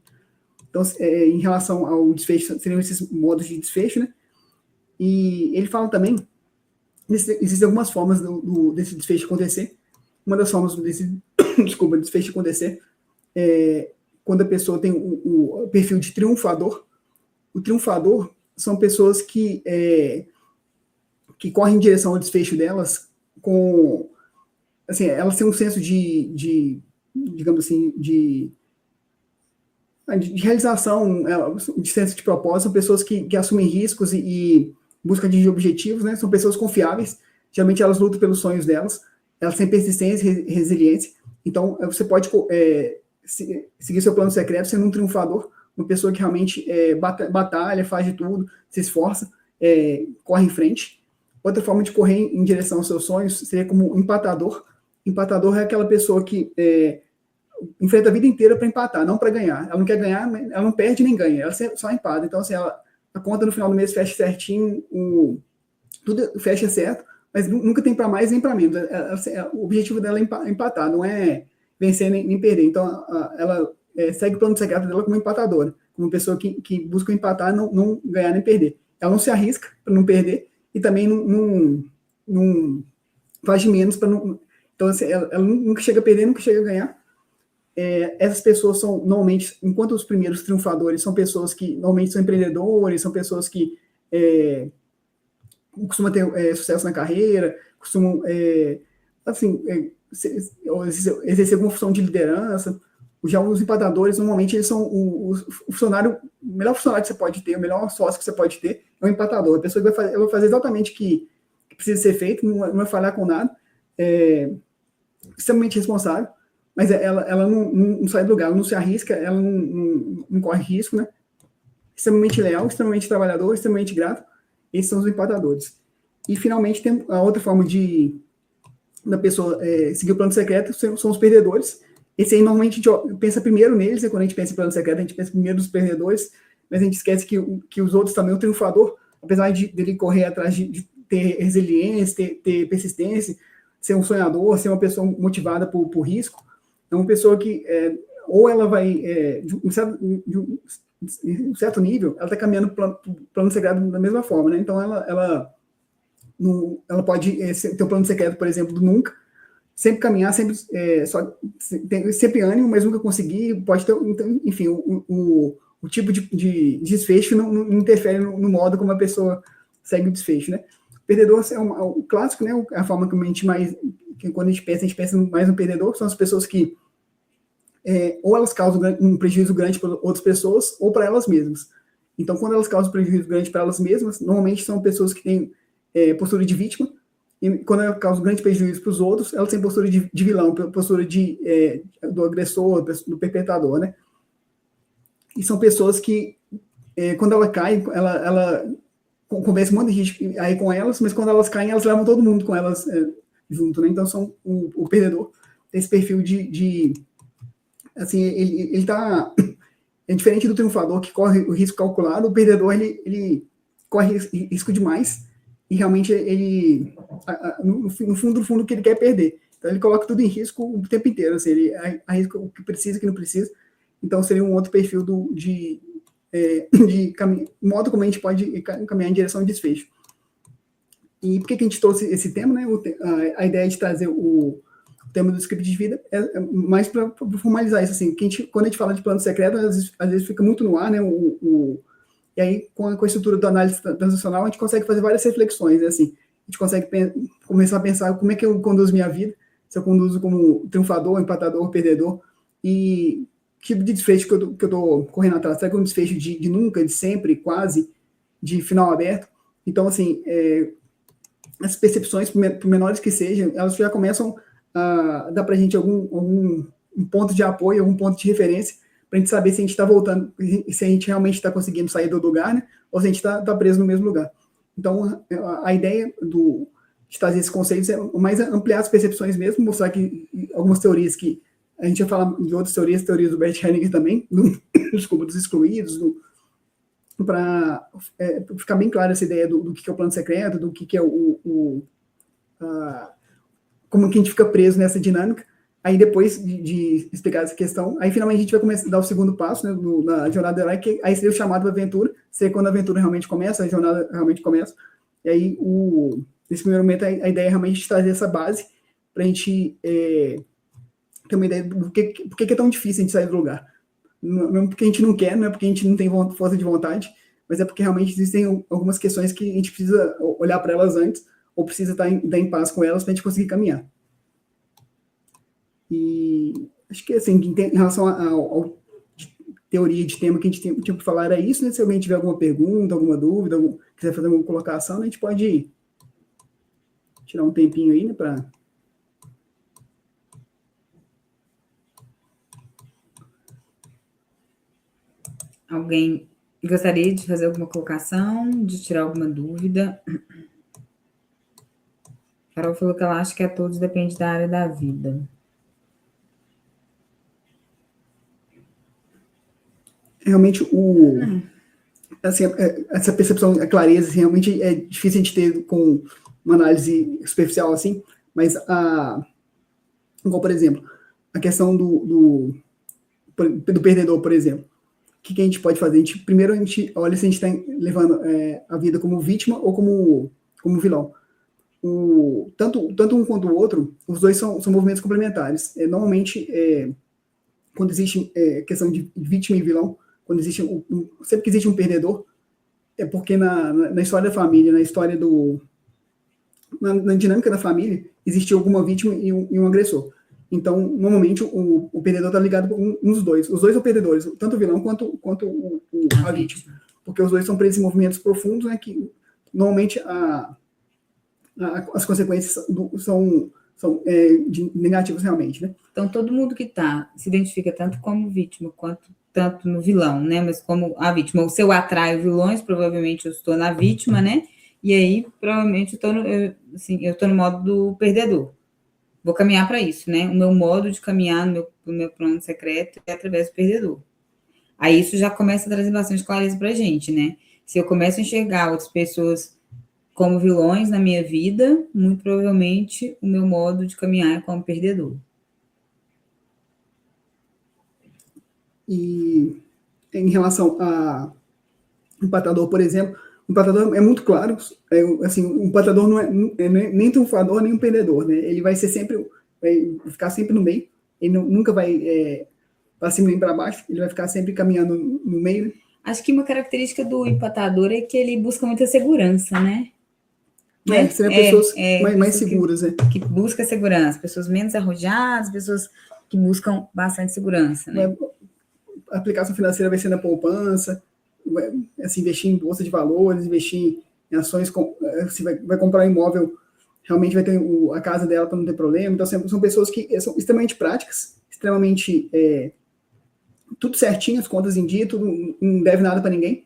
Então, em relação ao desfecho, seriam esses modos de desfecho, né? E ele fala também, existem algumas formas desse desfecho acontecer. Uma das formas desse desfecho acontecer quando a pessoa tem o perfil de triunfador. O triunfador são pessoas que correm em direção ao desfecho delas com... Assim, elas têm um senso digamos assim, de realização, de senso de propósito. São pessoas que assumem riscos e buscam atingir objetivos, né? São pessoas confiáveis. Geralmente elas lutam pelos sonhos delas. Elas têm persistência e resiliência. Então, você pode seguir seu plano secreto sendo um triunfador, uma pessoa que realmente batalha, faz de tudo, se esforça, corre em frente. Outra forma de correr em direção aos seus sonhos seria como empatador. Empatador é aquela pessoa que enfrenta a vida inteira para empatar, não para ganhar. Ela não quer ganhar, ela não perde nem ganha, ela só empata. Então, assim, a conta no final do mês fecha certinho, tudo fecha certo, mas nunca tem para mais nem para menos. O objetivo dela é empatar, não é vencer nem perder. Então, ela segue o plano secreto dela como empatadora, como pessoa que busca empatar, não ganhar nem perder. Ela não se arrisca para não perder e também não faz de menos para não... Então, assim, ela nunca chega a perder, nunca chega a ganhar. Essas pessoas são, normalmente, enquanto os primeiros triunfadores são pessoas que normalmente são empreendedores, são pessoas que costumam ter sucesso na carreira, costumam, assim, exercer alguma função de liderança. Já os empatadores, normalmente, eles são o melhor funcionário que você pode ter, o melhor sócio que você pode ter é o empatador. A pessoa que vai fazer exatamente o que precisa ser feito, não vai falhar com nada. extremamente responsável, mas ela não sai do lugar, ela não se arrisca, ela não corre risco, né? Extremamente leal, extremamente trabalhador, extremamente grato. Esses são os empatadores. E, finalmente, tem a outra forma da pessoa seguir o plano secreto, são os perdedores. Esse aí, normalmente, a gente pensa primeiro neles, né? Quando a gente pensa em plano secreto, a gente pensa primeiro nos perdedores, mas a gente esquece que os outros também, o triunfador, apesar dele correr atrás de ter resiliência, ter persistência, ser um sonhador, ser uma pessoa motivada por risco, é uma pessoa que, ou ela vai, de um certo nível, ela está caminhando para o plano secreto da mesma forma, né? Então, ela pode ter um plano secreto, por exemplo, do nunca, sempre caminhar, sempre ânimo, mas nunca conseguir, pode ter, então, enfim, o tipo de desfecho não interfere no modo como a pessoa segue o desfecho, né? O perdedor é o clássico, né? A forma que a gente quando a gente pensa mais no perdedor, são as pessoas que ou elas causam um prejuízo grande para outras pessoas ou para elas mesmas. Então, quando elas causam prejuízo grande para elas mesmas, normalmente são pessoas que têm postura de vítima, e quando elas causam grande prejuízo para os outros, elas têm postura de vilão, postura do agressor, do perpetrador, né? E são pessoas que, quando ela cai, ela conversa um monte de gente aí com elas, mas quando elas caem, elas levam todo mundo com elas junto, né? Então, são o perdedor tem esse perfil assim, ele tá... É diferente do triunfador, que corre o risco calculado, o perdedor, ele corre risco demais, e realmente no fundo, que ele quer perder. Então, ele coloca tudo em risco o tempo inteiro, assim, ele arrisca o que precisa, o que não precisa. Então, seria um outro perfil modo como a gente pode caminhar em direção ao desfecho. E por que a gente trouxe esse tema, né? A ideia de trazer o tema do script de vida é mais para formalizar isso, assim, quando a gente fala de plano secreto, às vezes fica muito no ar, né? E aí, com a estrutura da análise transacional, a gente consegue fazer várias reflexões, né? Assim, a gente consegue começar a pensar como é que eu conduzo minha vida, se eu conduzo como triunfador, empatador, perdedor, e que tipo de desfecho que eu estou correndo atrás. Será que é um desfecho de nunca, de sempre, quase, de final aberto? Então, assim, as percepções, por menores que sejam, elas já começam a dar para a gente algum ponto de apoio, algum ponto de referência, para a gente saber se a gente está voltando, se a gente realmente está conseguindo sair do lugar, né? Ou se a gente está preso no mesmo lugar. Então, a ideia de trazer esses conceitos é mais ampliar as percepções mesmo, mostrar que algumas teorias que a gente vai falar de outras teorias do Bert Hellinger também, desculpa, dos excluídos, para ficar bem clara essa ideia do que é o plano secreto, do que é como que a gente fica preso nessa dinâmica. Aí, depois de explicar essa questão, aí finalmente a gente vai começar a dar o segundo passo, né, na jornada do herói, que aí seria o chamado da aventura, seria quando a aventura realmente começa, a jornada realmente começa. E aí, nesse primeiro momento, a ideia é realmente trazer essa base para a gente ter uma ideia do por que é tão difícil a gente sair do lugar. Não é porque a gente não quer, não é porque a gente não tem força de vontade, mas é porque realmente existem algumas questões que a gente precisa olhar para elas antes, ou precisa estar em paz com elas para a gente conseguir caminhar. E acho que, assim, em relação ao teoria de tema que a gente tinha para falar, era isso, né? Se alguém tiver alguma pergunta, alguma dúvida, quiser fazer alguma colocação, a gente pode tirar um tempinho aí, né, para... Alguém gostaria de fazer alguma colocação, de tirar alguma dúvida? Carol falou que ela acha que a todos depende da área da vida. Realmente, assim, essa percepção, a clareza, assim, realmente é difícil a gente ter com uma análise superficial, assim, mas igual, por exemplo, a questão do perdedor, por exemplo. O que a gente pode fazer? Primeiro, a gente olha se a gente está levando a vida como vítima ou como vilão. Tanto um quanto o outro, os dois são movimentos complementares. Normalmente, quando existe questão de vítima e vilão, quando existe sempre que existe um perdedor, é porque na história da família, na dinâmica da família, existe alguma vítima e um agressor. Então, normalmente, o perdedor está ligado com um dos dois. Os dois são perdedores, tanto o vilão quanto a vítima. Porque os dois são presos em movimentos profundos, né, que normalmente as consequências são negativos realmente, né? Então, todo mundo que se identifica tanto como vítima, quanto tanto no vilão, né? Mas como a vítima. Ou se eu atraio vilões, provavelmente eu estou na vítima, né? E aí, provavelmente, eu estou no modo do perdedor. Vou caminhar para isso, né? O meu modo de caminhar no meu plano secreto é através do perdedor. Aí isso já começa a trazer bastante clareza para a gente, né? Se eu começo a enxergar outras pessoas como vilões na minha vida, muito provavelmente o meu modo de caminhar é como perdedor. E em relação a empatador, por exemplo, o empatador é muito claro, assim, o empatador não é nem triunfador nem um perdedor, né? Ele vai ficar sempre no meio, ele nunca vai para cima nem para baixo, ele vai ficar sempre caminhando no meio. Acho que uma característica do empatador é que ele busca muita segurança, né? Seriam pessoas mais seguras, que busca segurança, pessoas menos arrojadas, pessoas que buscam bastante segurança, né? A aplicação financeira vai ser na poupança, assim, investir em bolsa de valores, investir em ações, assim, vai comprar um imóvel, realmente vai ter a casa dela para não ter problema. Então, são pessoas que são extremamente práticas, extremamente tudo certinho, as contas em dia, tudo, não deve nada para ninguém.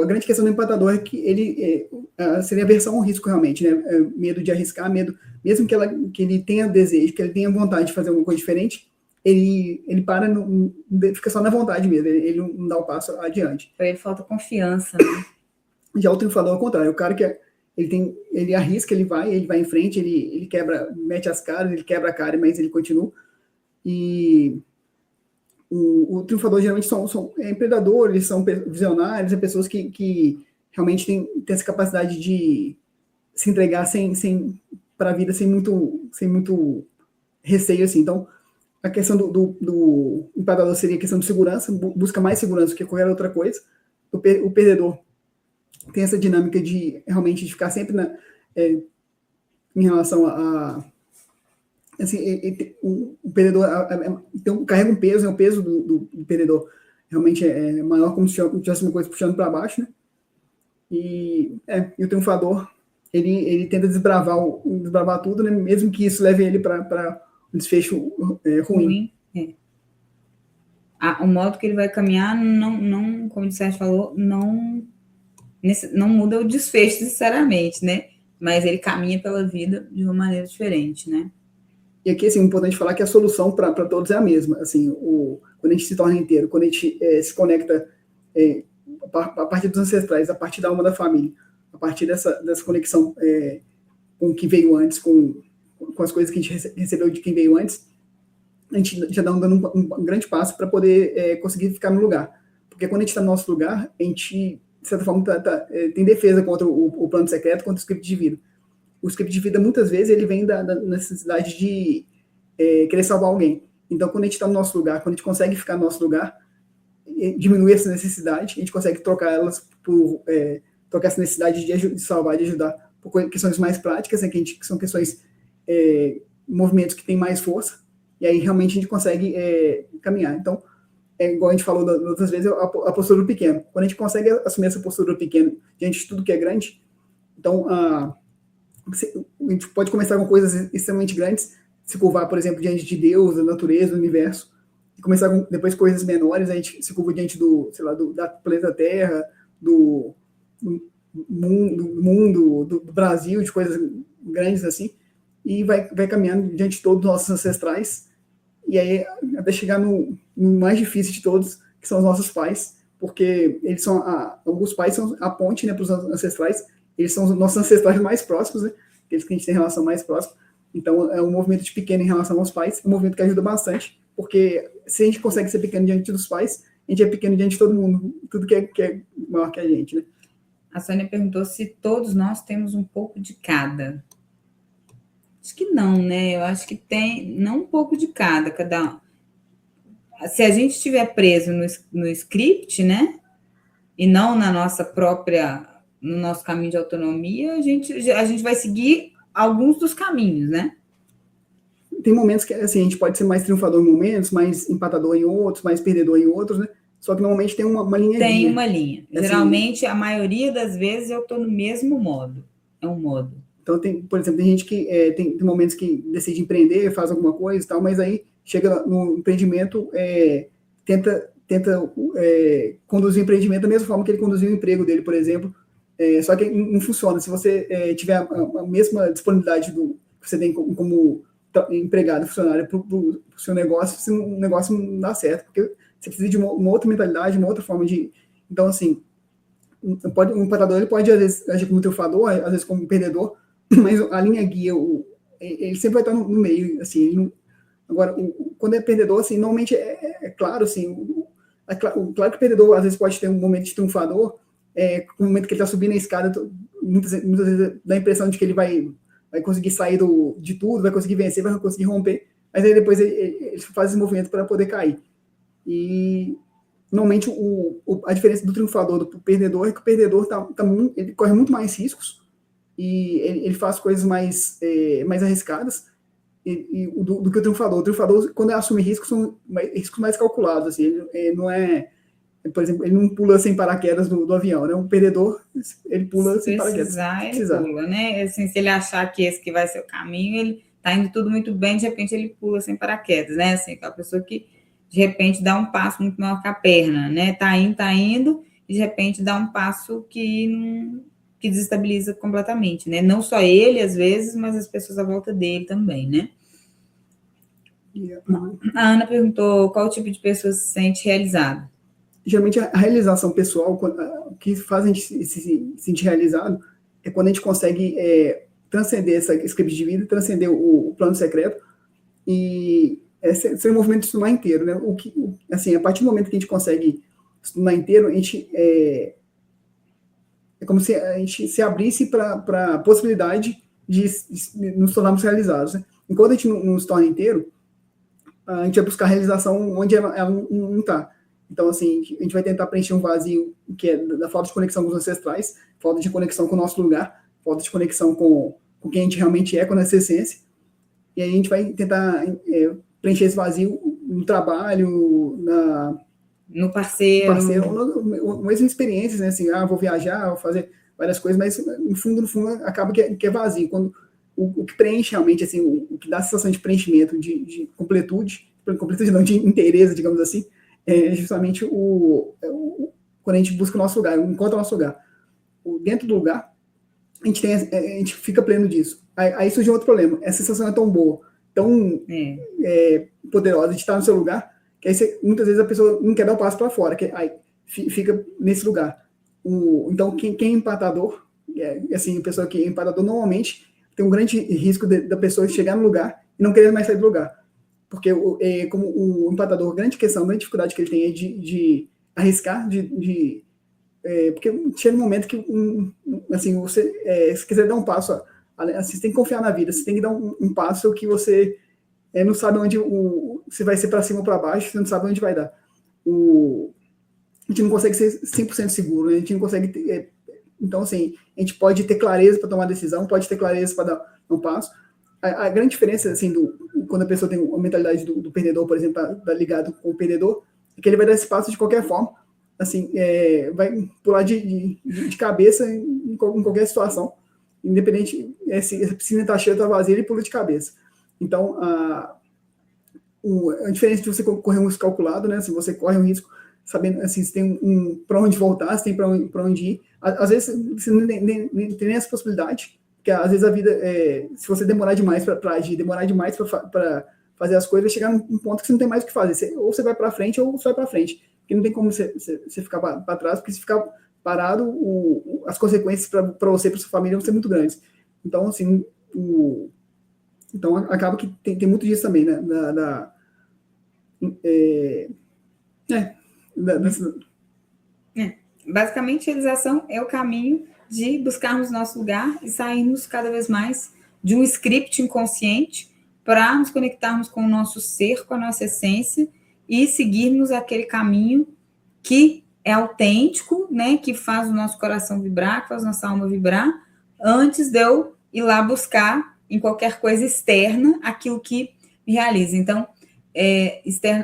A grande questão do empatador é que ele seria aversão ao risco, realmente, né? Medo de arriscar, medo, mesmo que ele tenha desejo, que ele tenha vontade de fazer alguma coisa diferente, ele para, fica só na vontade mesmo, ele não dá o passo adiante. Para ele falta confiança, né? Já o triunfador ao contrário, o cara que ele arrisca, ele vai em frente, ele mete as caras, ele quebra a cara, mas ele continua. E o triunfador geralmente são empreendedores, são visionários, pessoas que realmente têm essa capacidade de se entregar para a vida sem muito receio, assim. Então, a questão do empatador seria a questão de segurança, busca mais segurança do que qualquer outra coisa. O perdedor tem essa dinâmica de realmente de ficar sempre em relação a assim, o perdedor então, carrega um peso, o peso do perdedor realmente é maior, como se tivesse uma coisa puxando para baixo, né? E o triunfador, ele tenta desbravar tudo, né? Mesmo que isso leve ele para um desfecho ruim. O modo que ele vai caminhar, não como o Sérgio falou, não muda o desfecho necessariamente, né? Mas ele caminha pela vida de uma maneira diferente, né? E aqui, assim, é importante falar que a solução para todos é a mesma. Assim, quando a gente se torna inteiro, quando a gente se conecta a partir dos ancestrais, a partir da alma da família, a partir dessa conexão com o que veio antes, com as coisas que a gente recebeu de quem veio antes, a gente já dá dando um grande passo para poder conseguir ficar no lugar. Porque quando a gente está no nosso lugar, a gente, de certa forma, tem defesa contra o plano secreto, contra o script de vida. O script de vida, muitas vezes, ele vem da necessidade de querer salvar alguém. Então, quando a gente está no nosso lugar, quando a gente consegue ficar no nosso lugar, diminuir essa necessidade, a gente consegue trocar essa necessidade de salvar, de ajudar, por questões mais práticas, né, que são questões, movimentos que têm mais força, e aí realmente a gente consegue caminhar. Então, igual a gente falou outras vezes, a postura do pequeno. Quando a gente consegue assumir essa postura do pequeno diante de tudo que é grande, então a gente pode começar com coisas extremamente grandes, se curvar, por exemplo, diante de Deus, da natureza, do universo, e começar com depois coisas menores, a gente se curva diante da planeta Terra, do mundo, do Brasil, de coisas grandes assim, e vai caminhando diante de todos os nossos ancestrais, e aí até chegar no mais difícil de todos, que são os nossos pais, porque eles são alguns pais são a ponte, né, para os ancestrais. Eles são os nossos ancestrais mais próximos, né? Aqueles que a gente tem relação mais próxima. Então, é um movimento de pequeno em relação aos pais, é um movimento que ajuda bastante, porque se a gente consegue ser pequeno diante dos pais, a gente é pequeno diante de todo mundo, tudo que é maior que a gente, né? A Sônia perguntou se todos nós temos um pouco de cada. Acho que não, né? Eu acho que tem, não um pouco de cada um. Se a gente estiver preso no script, né? E não na nossa própria... no nosso caminho de autonomia, a gente vai seguir alguns dos caminhos, né? Tem momentos que assim, a gente pode ser mais triunfador em momentos, mais empatador em outros, mais perdedor em outros, né? Só que normalmente tem uma linha. Tem uma linha. Assim, geralmente, a maioria das vezes, eu estou no mesmo modo. É um modo. Então, por exemplo, tem gente que tem momentos que decide empreender, faz alguma coisa e tal, mas aí chega no empreendimento, tenta conduzir o empreendimento da mesma forma que ele conduziu o emprego dele, por exemplo, só que não funciona. Se você tiver a mesma disponibilidade que você tem como empregado, funcionário para o seu negócio, o negócio não dá certo, porque você precisa de uma outra mentalidade, uma outra forma de... Então, assim, um empatador ele pode, às vezes, agir como triunfador, às vezes como perdedor, mas a linha guia, ele sempre vai estar no meio, assim. Agora, quando é perdedor, assim, normalmente claro, assim, claro que o perdedor, às vezes, pode ter um momento de triunfador, no momento que ele está subindo a escada, muitas vezes dá a impressão de que ele vai conseguir sair de tudo, vai conseguir vencer, vai conseguir romper, mas aí depois ele faz esse movimento para poder cair. E normalmente a diferença do triunfador do perdedor é que o perdedor ele corre muito mais riscos e ele faz coisas mais arriscadas do que o triunfador. O triunfador, quando assume riscos, são riscos mais calculados. Assim, ele não por exemplo, ele não pula sem paraquedas do avião, né? Um perdedor, ele pula sem paraquedas. Se precisar, ele pula, né? Assim, se ele achar que esse que vai ser o caminho, ele tá indo tudo muito bem, de repente ele pula sem paraquedas, né? Assim, aquela pessoa que de repente dá um passo muito maior que a perna, né? Tá indo, e de repente dá um passo que desestabiliza completamente, né? Não só ele, às vezes, mas as pessoas à volta dele também, né? A Ana perguntou qual tipo de pessoa se sente realizado. Geralmente a realização pessoal, o que faz a gente se sentir realizado é quando a gente consegue transcender esse script de vida, transcender o plano secreto e ser um movimento de estudar inteiro, né? Assim, a partir do momento que a gente consegue estudar inteiro, a gente é como se a gente se abrisse para a possibilidade de nos tornarmos realizados, né? Enquanto a gente não se torna inteiro, a gente vai buscar a realização onde ela não está. Então, assim, a gente vai tentar preencher um vazio que é da falta de conexão com os ancestrais, falta de conexão com o nosso lugar, falta de conexão com quem a gente realmente é, com a nossa essência. E aí a gente vai tentar preencher esse vazio no trabalho, no parceiro, mesmo experiências, né? Assim, vou viajar, vou fazer várias coisas, mas no fundo, acaba que é vazio. Quando o que preenche realmente, assim, o que dá a sensação de preenchimento, de completude não, de inteireza, digamos assim, é justamente quando a gente busca o nosso lugar, encontra o nosso lugar. Dentro do lugar, a gente fica pleno disso. Aí surge outro problema. Essa sensação é tão boa, tão poderosa de estar no seu lugar, que aí muitas vezes a pessoa não quer dar o passo para fora, aí fica nesse lugar. Então, quem é empatador, assim, a pessoa que é empatador normalmente tem um grande risco da pessoa chegar no lugar e não querer mais sair do lugar. Porque como o empatador, a grande dificuldade que ele tem é de arriscar, porque chega um momento que, assim, você, se quiser dar um passo, assim, você tem que confiar na vida, você tem que dar um passo que você não sabe onde se vai ser para cima ou para baixo, você não sabe onde vai dar. A gente não consegue ser 100% seguro, né? A gente não consegue ter, então, assim, a gente pode ter clareza para tomar decisão, pode ter clareza para dar um passo. A grande diferença, assim, quando a pessoa tem a mentalidade do perdedor, por exemplo, tá ligado com o perdedor, é que ele vai dar esse passo de qualquer forma, assim, vai pular de cabeça em qualquer situação, independente se a piscina está cheia ou está vazia, ele pula de cabeça. Então, a diferença de você correr um risco calculado, né? Se você corre um risco sabendo, assim, se tem para onde voltar, se tem para onde ir. Às vezes, você não tem nem essa possibilidade, porque às vezes a vida, se você demorar demais para agir, demorar demais para fazer as coisas, vai chegar num ponto que você não tem mais o que fazer. Ou você vai para frente, ou você vai para frente. Porque não tem como você ficar para trás, porque se ficar parado, as consequências para você e para sua família vão ser muito grandes. Então, assim, então acaba que tem muito disso também, né? Basicamente, a realização é o caminho de buscarmos nosso lugar e sairmos cada vez mais de um script inconsciente para nos conectarmos com o nosso ser, com a nossa essência e seguirmos aquele caminho que é autêntico, né, que faz o nosso coração vibrar, que faz a nossa alma vibrar, antes de eu ir lá buscar em qualquer coisa externa aquilo que me realiza. Então,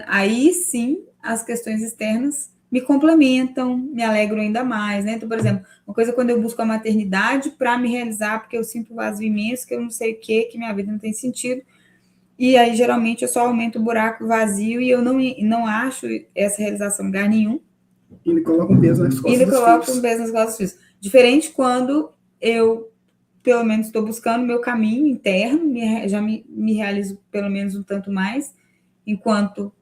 aí sim, as questões externas me complementam, me alegram ainda mais, né? Então, por exemplo, uma coisa quando eu busco a maternidade para me realizar, porque eu sinto um vazio imenso, que eu não sei o que minha vida não tem sentido, e aí geralmente eu só aumento o buraco vazio e eu não acho essa realização em lugar nenhum. E ele coloca um peso nas costas e ele dos coloca filhos. um peso nas costas dos filhos. Diferente quando eu, pelo menos, estou buscando meu caminho interno, já me realizo pelo menos um tanto mais, enquanto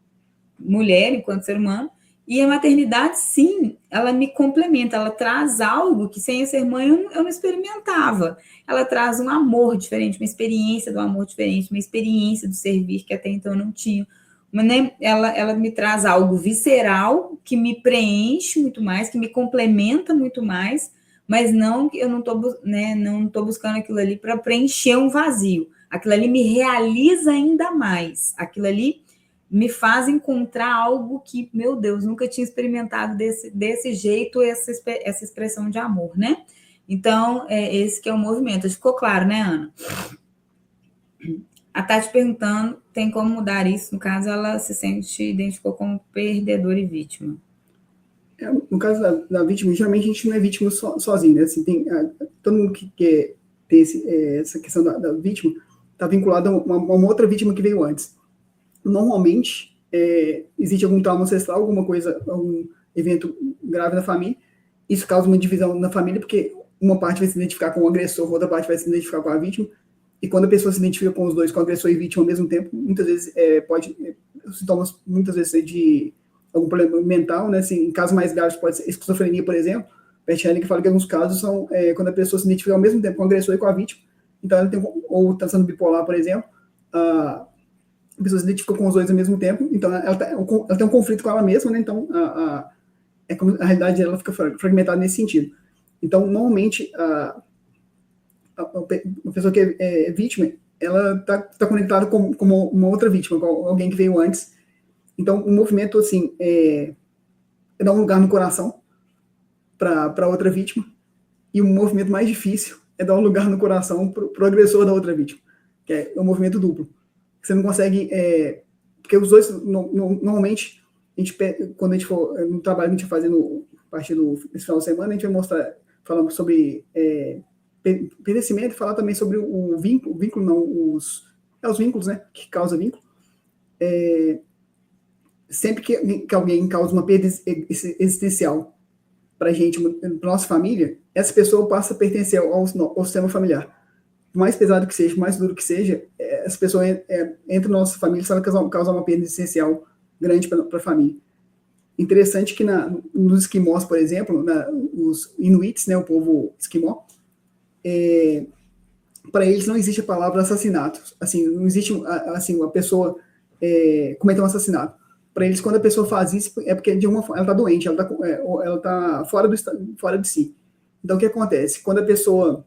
mulher, enquanto ser humano, e a maternidade, sim, ela me complementa, ela traz algo que sem eu ser mãe eu não experimentava. Ela traz um amor diferente, uma experiência do amor diferente, uma experiência do servir que até então eu não tinha. Mas, né, ela me traz algo visceral que me preenche muito mais, que me complementa muito mais, mas não que eu não estou, né, não tô buscando aquilo ali para preencher um vazio. Aquilo ali me realiza ainda mais. Aquilo ali me faz encontrar algo que, meu Deus, nunca tinha experimentado desse jeito, essa expressão de amor, né? Então, esse que é o movimento. Ficou claro, né, Ana? A Tati perguntando, tem como mudar isso? No caso, ela se identificou como perdedor e vítima. No caso da vítima, geralmente a gente não é vítima sozinho, né? Assim, todo mundo que tem essa questão da vítima está vinculado a uma outra vítima que veio antes. Normalmente, existe algum trauma ancestral, alguma coisa, algum evento grave na família. Isso causa uma divisão na família, porque uma parte vai se identificar com o agressor, outra parte vai se identificar com a vítima. E quando a pessoa se identifica com os dois, com o agressor e vítima ao mesmo tempo, muitas vezes os sintomas muitas vezes ser de algum problema mental, né? Assim, em casos mais graves pode ser esquizofrenia, por exemplo. Bert Hellinger fala que alguns casos são quando a pessoa se identifica ao mesmo tempo com o agressor e com a vítima. Então, ela tem, ou está sendo bipolar, por exemplo, a pessoa se identifica com os dois ao mesmo tempo, então ela tem um conflito com ela mesma, né? Então a realidade dela fica fragmentada nesse sentido. Então, normalmente, a pessoa que é vítima, ela está conectada com uma outra vítima, com alguém que veio antes. Então, o movimento, assim, é dar um lugar no coração para outra vítima, e o movimento mais difícil é dar um lugar no coração para o agressor da outra vítima, que é um movimento duplo. Você não consegue, porque os dois, normalmente, quando a gente for no trabalho que a gente vai fazer a partir desse final de semana, a gente vai mostrar, falando sobre pertencimento, falar também sobre o vínculo não, os vínculos, né, que causa vínculo. Sempre que alguém causa uma perda existencial para a gente, para nossa família, essa pessoa passa a pertencer ao sistema familiar. Por mais pesado que seja, por mais duro que seja, essa pessoa entra na nossa família, se ela causar uma perda existencial grande para a família. Interessante que nos esquimós, por exemplo, os inuits, né, o povo esquimó, para eles não existe a palavra assassinato. Assim, não existe assim, a pessoa cometer um assassinato. Para eles, quando a pessoa faz isso, é porque de uma forma ela está doente, ela tá fora de si. Então, o que acontece? Quando a pessoa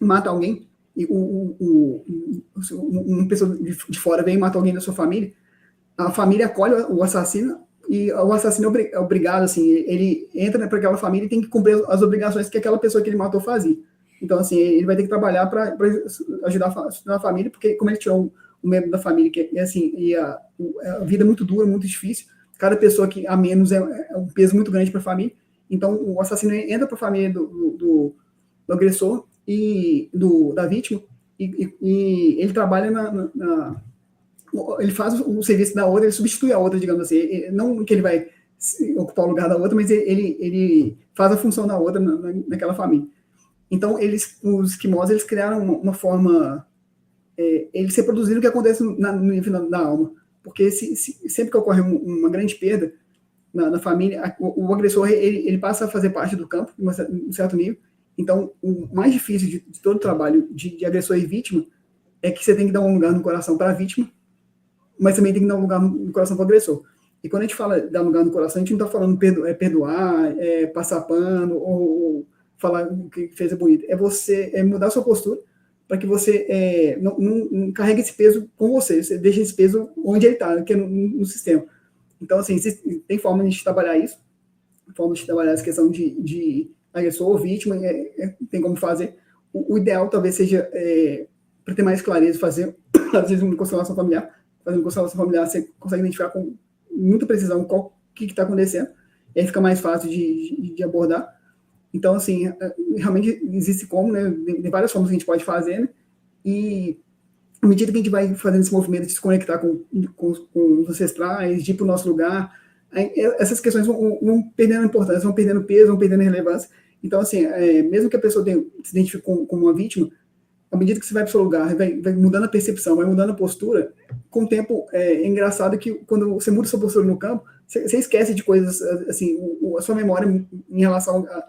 mata alguém, e uma pessoa de fora vem e mata alguém da sua família, a família acolhe o assassino, e o assassino é obrigado, assim, ele entra para aquela família e tem que cumprir as obrigações que aquela pessoa que ele matou fazia. Então, assim, ele vai ter que trabalhar para ajudar a família, porque como ele tirou um membro da família, que assim, a vida é muito dura, muito difícil, cada pessoa que a menos é um peso muito grande para a família, então o assassino entra para a família do agressor e da vítima, e ele trabalha ele faz o serviço da outra, ele substitui a outra, digamos assim, não que ele vai ocupar o lugar da outra, mas ele faz a função da outra naquela família. Então, os esquimós, eles criaram uma forma, eles reproduziram o que acontece no nível da alma, porque sempre que ocorre uma grande perda na família, o agressor, ele passa a fazer parte do campo, em um certo nível. Então, o mais difícil de todo o trabalho de agressor e vítima é que você tem que dar um lugar no coração para a vítima, mas também tem que dar um lugar no coração para o agressor. E quando a gente fala dar lugar no coração, a gente não está falando perdoar, passar pano, ou falar o que fez é bonito. É mudar a sua postura para que você não carregue esse peso com você. Você deixa esse peso onde ele está, que é no sistema. Então, assim, tem forma de a gente trabalhar isso, forma de trabalhar essa questão de agressor ou vítima, tem como fazer. O ideal talvez seja, para ter mais clareza, fazer, às vezes, uma constelação familiar. Fazendo constelação familiar, você consegue identificar com muita precisão o que está acontecendo. e aí fica mais fácil de abordar. Então, assim, realmente existe como, né? De várias formas que a gente pode fazer, né? E à medida que a gente vai fazendo esse movimento de se conectar com os ancestrais, de ir para o nosso lugar, aí, essas questões vão perdendo importância, vão perdendo peso, vão perdendo relevância. Então, assim, mesmo que a pessoa se identifique como uma vítima, à medida que você vai para o seu lugar, vai mudando a percepção, vai mudando a postura, com o tempo é engraçado que quando você muda a sua postura no campo, você esquece de coisas, assim, a sua memória em relação a,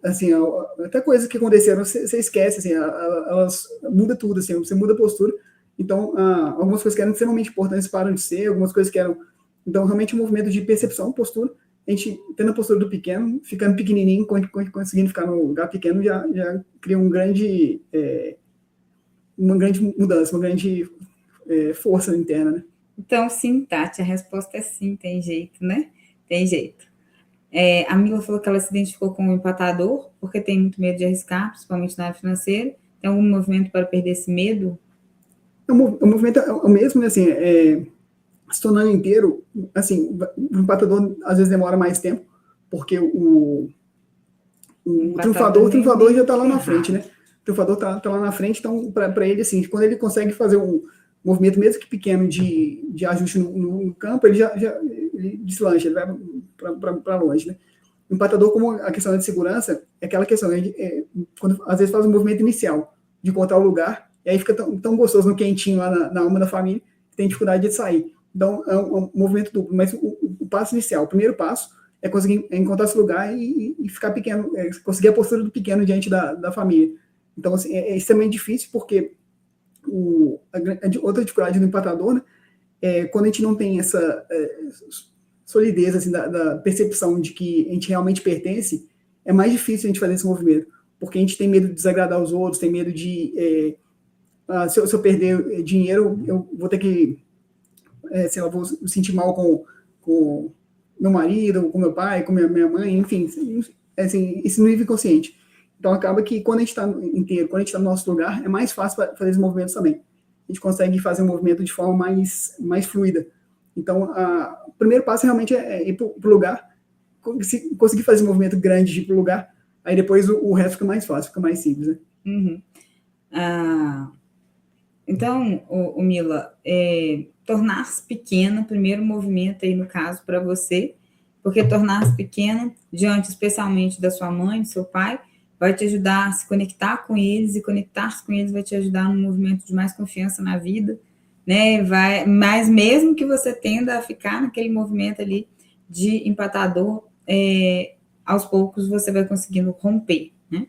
assim, até coisas que aconteceram, você esquece, assim, elas muda tudo, assim, você muda a postura. Então, algumas coisas que eram extremamente importantes param de ser, algumas coisas que eram... Então, realmente, um movimento de percepção, postura, a gente, tendo a postura do pequeno, ficando pequenininho, conseguindo ficar no lugar pequeno, já cria uma grande mudança, uma grande força interna, né? Então, sim, Tati, a resposta é sim, tem jeito, né? Tem jeito. A Mila falou que ela se identificou com o empatador, porque tem muito medo de arriscar, principalmente na área financeira. Tem algum movimento para perder esse medo? O movimento é o mesmo, né? Assim, se tornando inteiro, assim, o empatador às vezes demora mais tempo, porque o triunfador já está lá na frente, né? O triunfador está lá na frente, então, para ele, assim, quando ele consegue fazer um movimento, mesmo que pequeno, de ajuste no campo, ele ele deslancha, ele vai para longe, né? O empatador, como a questão de segurança, é aquela questão, quando às vezes faz um movimento inicial, de encontrar o lugar, e aí fica tão gostoso no quentinho lá na alma da família, que tem dificuldade de sair. Então, é um movimento duplo, mas o passo inicial, o primeiro passo, é conseguir encontrar esse lugar e ficar pequeno, conseguir a postura do pequeno diante da família. Então, assim, é extremamente difícil, porque outra dificuldade do empatador, né, quando a gente não tem essa solidez assim, da percepção de que a gente realmente pertence, é mais difícil a gente fazer esse movimento, porque a gente tem medo de desagradar os outros, tem medo de... se eu perder dinheiro, eu vou ter que... sei lá, vou me sentir mal com meu marido, com meu pai, com minha mãe, enfim, assim, esse nível inconsciente. Então, acaba que quando a gente está inteiro, quando a gente está no nosso lugar, é mais fácil fazer esses movimentos também. A gente consegue fazer um movimento de forma mais fluida. Então, o primeiro passo realmente é ir para o lugar, conseguir fazer um movimento grande de ir para o lugar, aí depois o resto fica mais fácil, fica mais simples, né? Uhum. Então, o Mila, tornar-se pequeno, primeiro movimento aí no caso para você, porque tornar-se pequeno, diante especialmente da sua mãe, do seu pai, vai te ajudar a se conectar com eles, e conectar-se com eles vai te ajudar num movimento de mais confiança na vida, né? Mas mesmo que você tenda a ficar naquele movimento ali de empatador, aos poucos você vai conseguindo romper, né?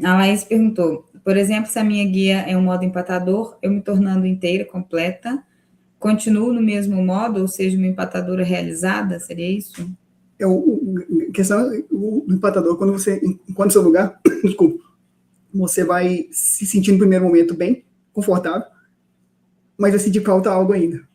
A Laís perguntou, por exemplo, se a minha guia é um modo empatador, eu me tornando inteira, completa, continuo no mesmo modo, ou seja, uma empatadora realizada, seria isso? A questão do empatador, quando você encontra seu lugar, desculpa, você vai se sentir no primeiro momento bem, confortável, mas vai sentir falta algo ainda,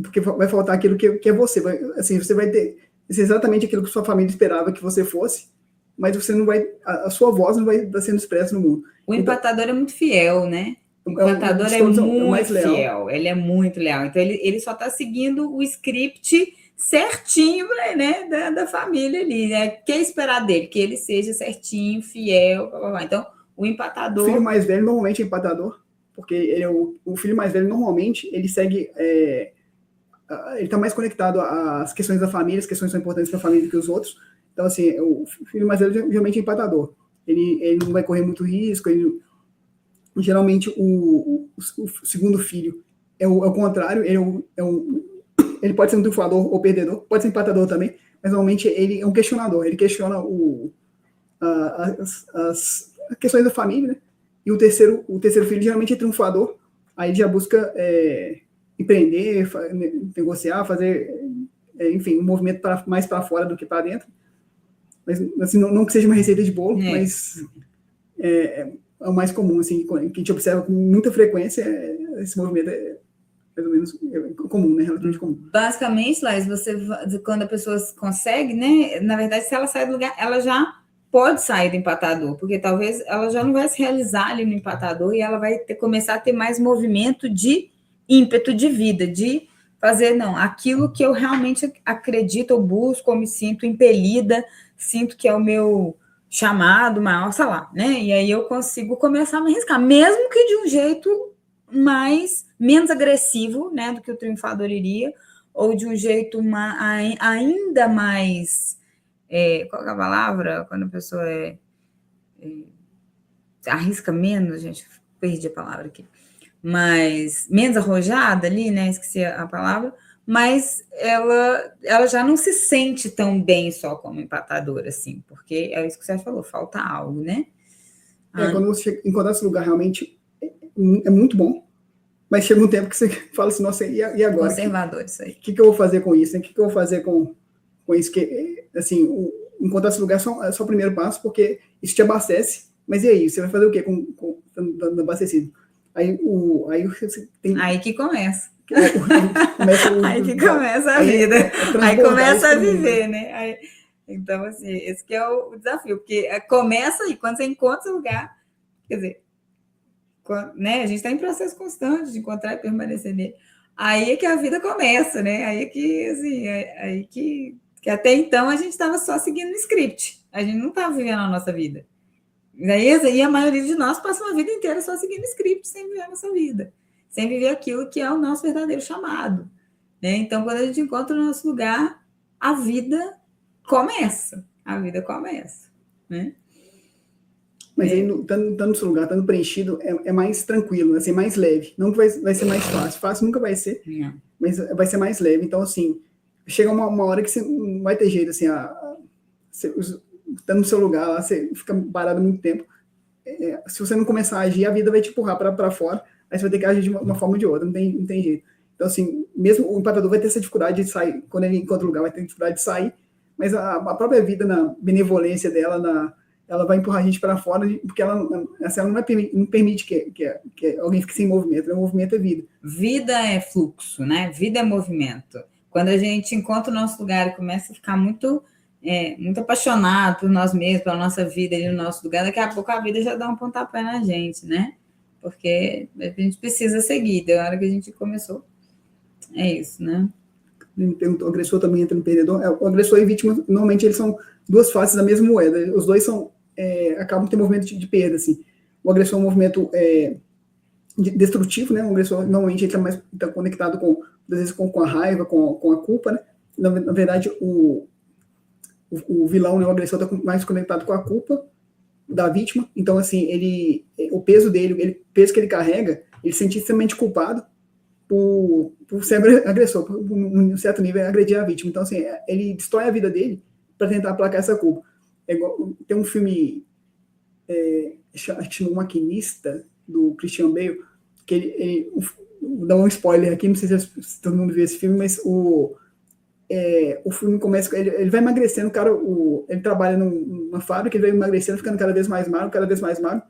porque vai faltar aquilo que é você, você vai ter exatamente aquilo que sua família esperava que você fosse, mas você não vai, a sua voz não vai estar sendo expressa no mundo. O empatador é muito fiel, né? O empatador é muito fiel, ele é muito leal, então ele só está seguindo o script certinho, né, da família ali, né? O que é esperar dele? Que ele seja certinho, fiel, blá, blá, blá. Então, o empatador... O filho mais velho normalmente é empatador, porque ele o filho mais velho normalmente, ele segue... ele está mais conectado às questões da família, as questões são importantes para a família que os outros. Então, assim, o filho mais velho geralmente é empatador. Ele não vai correr muito risco, geralmente o segundo filho é o contrário, ele pode ser um triunfador ou perdedor, pode ser empatador também, mas normalmente ele é um questionador, ele questiona as questões da família, né? E o terceiro filho geralmente é triunfador, aí ele já busca empreender, negociar, fazer, enfim, um movimento mais para fora do que para dentro. Mas, assim, não que seja uma receita de bolo, mas é o mais comum, assim, que a gente observa com muita frequência, esse movimento mais ou menos comum, né? Relativamente comum. Basicamente, Laís, quando a pessoa consegue, né? Na verdade, se ela sai do lugar, ela já pode sair do empatador, porque talvez ela já não vai se realizar ali no empatador e ela vai começar a ter mais movimento de ímpeto de vida, de fazer, não, aquilo que eu realmente acredito, eu busco, eu me sinto impelida, sinto que é o meu chamado maior, sei lá, né? E aí eu consigo começar a me arriscar, mesmo que de um jeito menos agressivo, né, do que o triunfador iria, ou de um jeito ainda mais, qual é a palavra? Quando a pessoa arrisca menos, gente, perdi a palavra aqui, mas menos arrojada ali, né, esqueci a palavra, mas ela já não se sente tão bem só como empatadora, assim, porque é isso que você falou, falta algo, né? Quando você encontrar esse lugar realmente é muito bom, mas chega um tempo que você fala assim, nossa, e agora? Conservador, isso aí. O que eu vou fazer com isso? O que eu vou fazer com isso? Que, assim, encontrar esse lugar é só o primeiro passo, porque isso te abastece, mas e aí? Você vai fazer o quê com abastecido? Aí você tem... Aí que começa. Aí que começa a vida. Aí começa a viver, né? Então, assim, esse que é o desafio, porque começa aí, quando você encontra o lugar, quer dizer, né, a gente está em processo constante de encontrar e permanecer nele. Aí é que a vida começa, né? Aí é que, assim, aí que até então a gente estava só seguindo o script, a gente não estava vivendo a nossa vida. E a maioria de nós passa uma vida inteira só seguindo script, sem viver a nossa vida, sem viver aquilo que é o nosso verdadeiro chamado, né? Então, quando a gente encontra o nosso lugar, a vida começa, né? Mas aí, estando no seu lugar, estando preenchido, é mais tranquilo, assim, mais leve. Não que vai ser mais fácil. Fácil nunca vai ser, não. Mas vai ser mais leve. Então, assim, chega uma hora que você não vai ter jeito, assim, você está no seu lugar lá, você fica parado muito tempo. Se você não começar a agir, a vida vai te empurrar para fora, aí você vai ter que agir de uma forma ou de outra, não tem jeito. Então, assim, mesmo o empatador vai ter essa dificuldade de sair, quando ele encontra o lugar, vai ter dificuldade de sair, mas a própria vida, na benevolência dela, ela vai empurrar a gente para fora, porque ela não permite que alguém fique sem movimento, né? O movimento é vida. Vida é fluxo, né? Vida é movimento. Quando a gente encontra o nosso lugar e começa a ficar muito apaixonado por nós mesmos, pela nossa vida ali no nosso lugar, daqui a pouco a vida já dá um pontapé na gente, né? Porque a gente precisa seguir, da hora que a gente começou. É isso, né? Me perguntou, o agressor também entra no perdedor. O agressor e vítima, normalmente, eles são duas faces da mesma moeda. Os dois acabam tendo movimento de perda, assim. O agressor é um movimento destrutivo, né? O agressor, normalmente, ele está conectado às vezes, com a raiva, com a culpa, né? Na verdade, o o vilão, né, o agressor, está mais conectado com a culpa da vítima. Então, assim, o peso dele, o peso que ele carrega, ele se sente extremamente culpado por ser agressor, por um certo nível, agredir a vítima. Então, assim, ele destrói a vida dele para tentar aplacar essa culpa. Tem um filme, acho que O Maquinista, do Christian Bale, que ele vou dar um spoiler aqui, não sei se todo mundo viu esse filme, mas o filme começa, ele vai emagrecendo, o cara, ele trabalha numa fábrica, ele vai emagrecendo, ficando cada vez mais magro,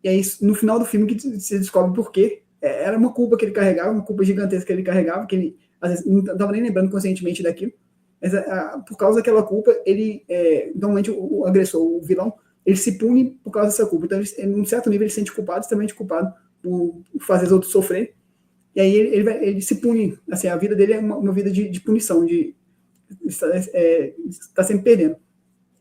e aí no final do filme que se descobre por quê. Era uma culpa que ele carregava, uma culpa gigantesca que ele carregava, que ele às vezes não estava nem lembrando conscientemente daquilo, mas por causa daquela culpa, ele, normalmente o agressor, o vilão, ele se pune por causa dessa culpa. Então, em um certo nível, ele se sente culpado, extremamente culpado por fazer os outros sofrer. E aí ele se pune, assim, a vida dele é uma vida de punição, de estar sempre perdendo.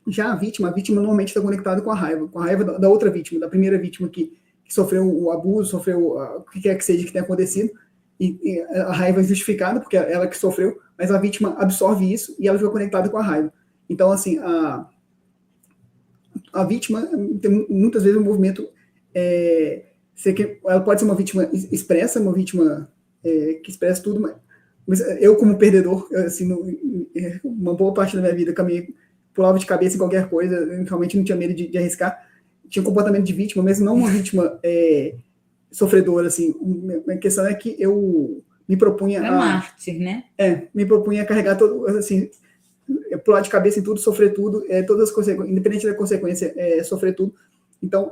Já a vítima normalmente está conectada com a raiva da outra vítima, da primeira vítima que sofreu o abuso, sofreu o que quer que seja que tenha acontecido, e a raiva é justificada, porque é ela que sofreu, mas a vítima absorve isso e ela fica conectada com a raiva. Então, assim, a vítima tem muitas vezes um movimento, ela pode ser uma vítima expressa, uma vítima que expressa tudo, mas eu, como perdedor, assim, uma boa parte da minha vida caminhei, pulava de cabeça em qualquer coisa, eu realmente não tinha medo de arriscar, tinha um comportamento de vítima, mas não uma vítima sofredora, assim. A questão é que eu me propunha a... mártir, né? Me propunha a carregar todo, assim, pular de cabeça em tudo, sofrer tudo, todas as consequências, independente da consequência, sofrer tudo. Então,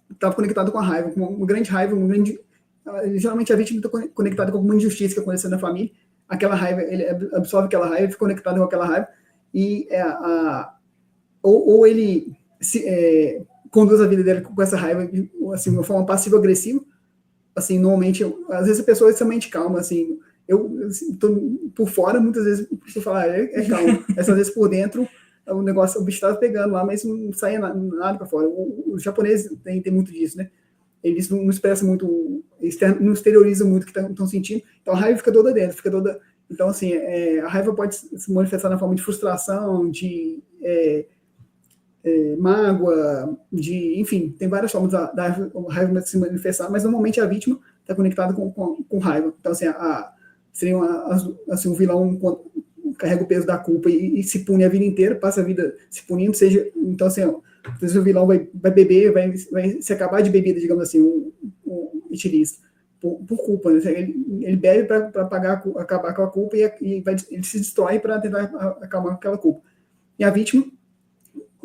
estava conectado com a raiva, com uma grande raiva, geralmente a vítima está conectada com alguma injustiça que aconteceu na família, aquela raiva, ele absorve aquela raiva, fica conectado com aquela raiva, e ou ele conduz a vida dele com essa raiva, assim, de uma forma passiva-agressiva, assim, normalmente, às vezes a pessoa é extremamente calma, assim, assim, por fora, muitas vezes, você fala, é calmo. Essas vezes por dentro, o negócio, o bicho estava pegando lá, mas não saía nada para fora. Os japoneses tem muito disso, né? Eles não expressam muito, não exteriorizam muito o que estão sentindo. Então a raiva fica toda dentro, fica toda. Então, assim, a raiva pode se manifestar na forma de frustração, de mágoa, enfim, tem várias formas da raiva se manifestar, mas normalmente a vítima está conectada com raiva. Então, assim, seria assim, um vilão carrega o peso da culpa e se pune a vida inteira, passa a vida se punindo, seja. Então, assim, às vezes o vilão vai beber, vai se acabar de bebida, digamos assim, um estilista, por culpa. Né? Ele bebe para acabar com a culpa e ele se destrói para tentar acabar com aquela culpa. E a vítima,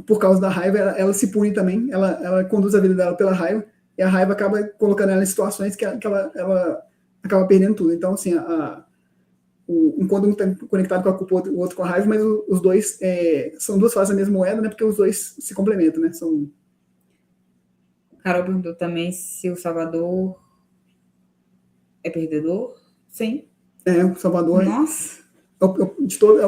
por causa da raiva, ela se pune também, ela conduz a vida dela pela raiva, e a raiva acaba colocando ela em situações que ela acaba perdendo tudo. Então, assim, enquanto um está conectado com a culpa, o outro com a raiva, mas os dois são duas faces da mesma moeda, né? Porque os dois se complementam, né? Carol perguntou também se o Salvador é perdedor. Sim. O Salvador. Nossa. De todo,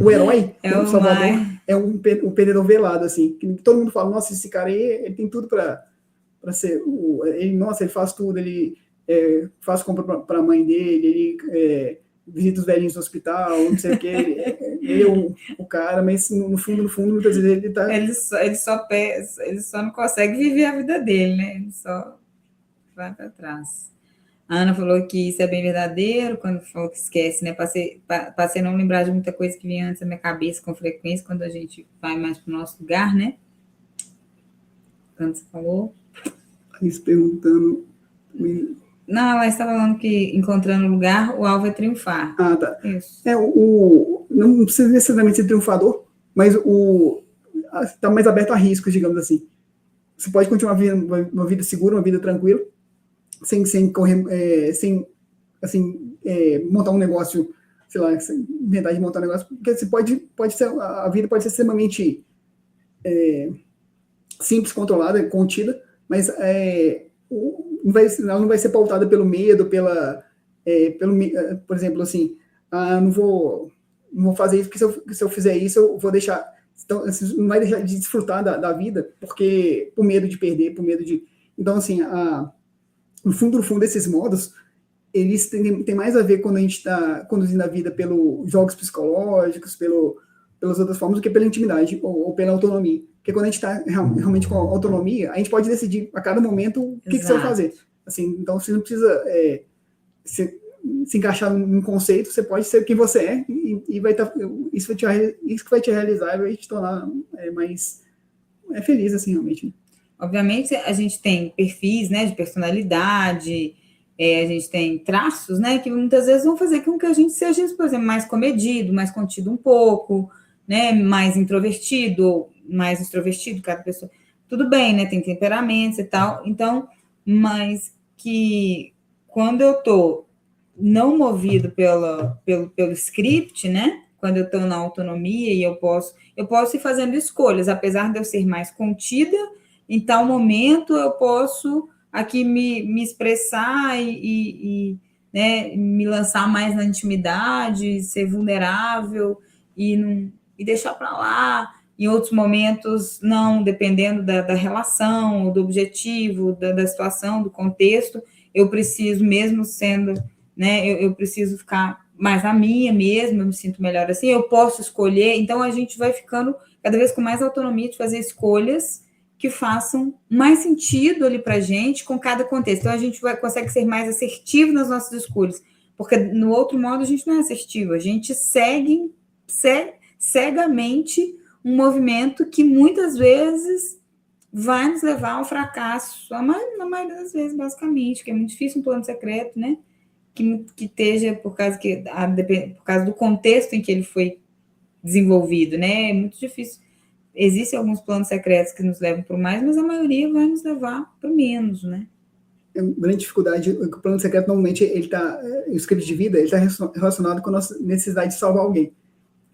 o herói do Salvador é um perdedor velado, assim. Que todo mundo fala, nossa, esse cara aí, ele tem tudo para ser. Nossa, ele faz tudo, ele faz compra para a mãe dele, ele visita os velhinhos no hospital, não sei o que. Ele é o cara, mas no fundo, muitas vezes ele tá. Ele só não consegue viver a vida dele, né? Ele só vai para trás. A Ana falou que isso é bem verdadeiro, quando falou que esquece, né? Passei a não lembrar de muita coisa que vinha antes da minha cabeça com frequência, quando a gente vai mais para o nosso lugar, né? Quando você falou. Isso perguntando. Não, ela está falando que encontrando o lugar, o alvo é triunfar. Ah, tá. Isso. Não precisa necessariamente ser triunfador, mas está mais aberto a riscos, digamos assim. Você pode continuar vivendo uma vida segura, uma vida tranquila, sem correr, sem assim, montar um negócio, sei lá, inventar de montar um negócio, porque você pode ser, a vida pode ser extremamente simples, controlada, contida, mas ela não vai ser pautada pelo medo, por exemplo, assim, não vou fazer isso, porque se eu fizer isso, eu vou deixar. Então, você não vai deixar de desfrutar da vida, porque por medo de perder, por medo de. Então, assim, no fundo, esses modos, eles têm mais a ver quando a gente está conduzindo a vida pelos jogos psicológicos, pelas outras formas, do que pela intimidade ou pela autonomia. Porque quando a gente está realmente com autonomia, a gente pode decidir a cada momento o que você vai fazer. Assim, então, você não precisa se encaixar num conceito, você pode ser quem você é e vai isso que vai te realizar e vai te tornar mais feliz, assim, realmente. Né? Obviamente, a gente tem perfis, né, de personalidade, a gente tem traços, né, que muitas vezes vão fazer com que a gente seja, por exemplo, mais comedido, mais contido um pouco, né, mais introvertido, mais extrovertido, cada pessoa. Tudo bem, né, tem temperamentos e tal, então, mas que quando eu tô não movido pelo script, né, quando eu estou na autonomia e eu posso ir fazendo escolhas, apesar de eu ser mais contida, em tal momento eu posso aqui me expressar e né, me lançar mais na intimidade, ser vulnerável e deixar para lá. Em outros momentos, não, dependendo da relação, do objetivo, da situação, do contexto, eu preciso, mesmo sendo, né, eu preciso ficar mais a minha mesma, eu me sinto melhor assim, eu posso escolher, então a gente vai ficando cada vez com mais autonomia de fazer escolhas que façam mais sentido ali para a gente com cada contexto. Então a gente consegue ser mais assertivo nas nossas escolhas, porque no outro modo a gente não é assertivo, a gente segue cegamente um movimento que muitas vezes vai nos levar ao fracasso, na maioria das vezes, basicamente, que é muito difícil um plano secreto, né? Que esteja por causa do contexto em que ele foi desenvolvido, né? É muito difícil. Existem alguns planos secretos que nos levam para o mais, mas a maioria vai nos levar para o menos, né? É uma grande dificuldade. O plano secreto, normalmente, o script de vida, ele está relacionado com a nossa necessidade de salvar alguém.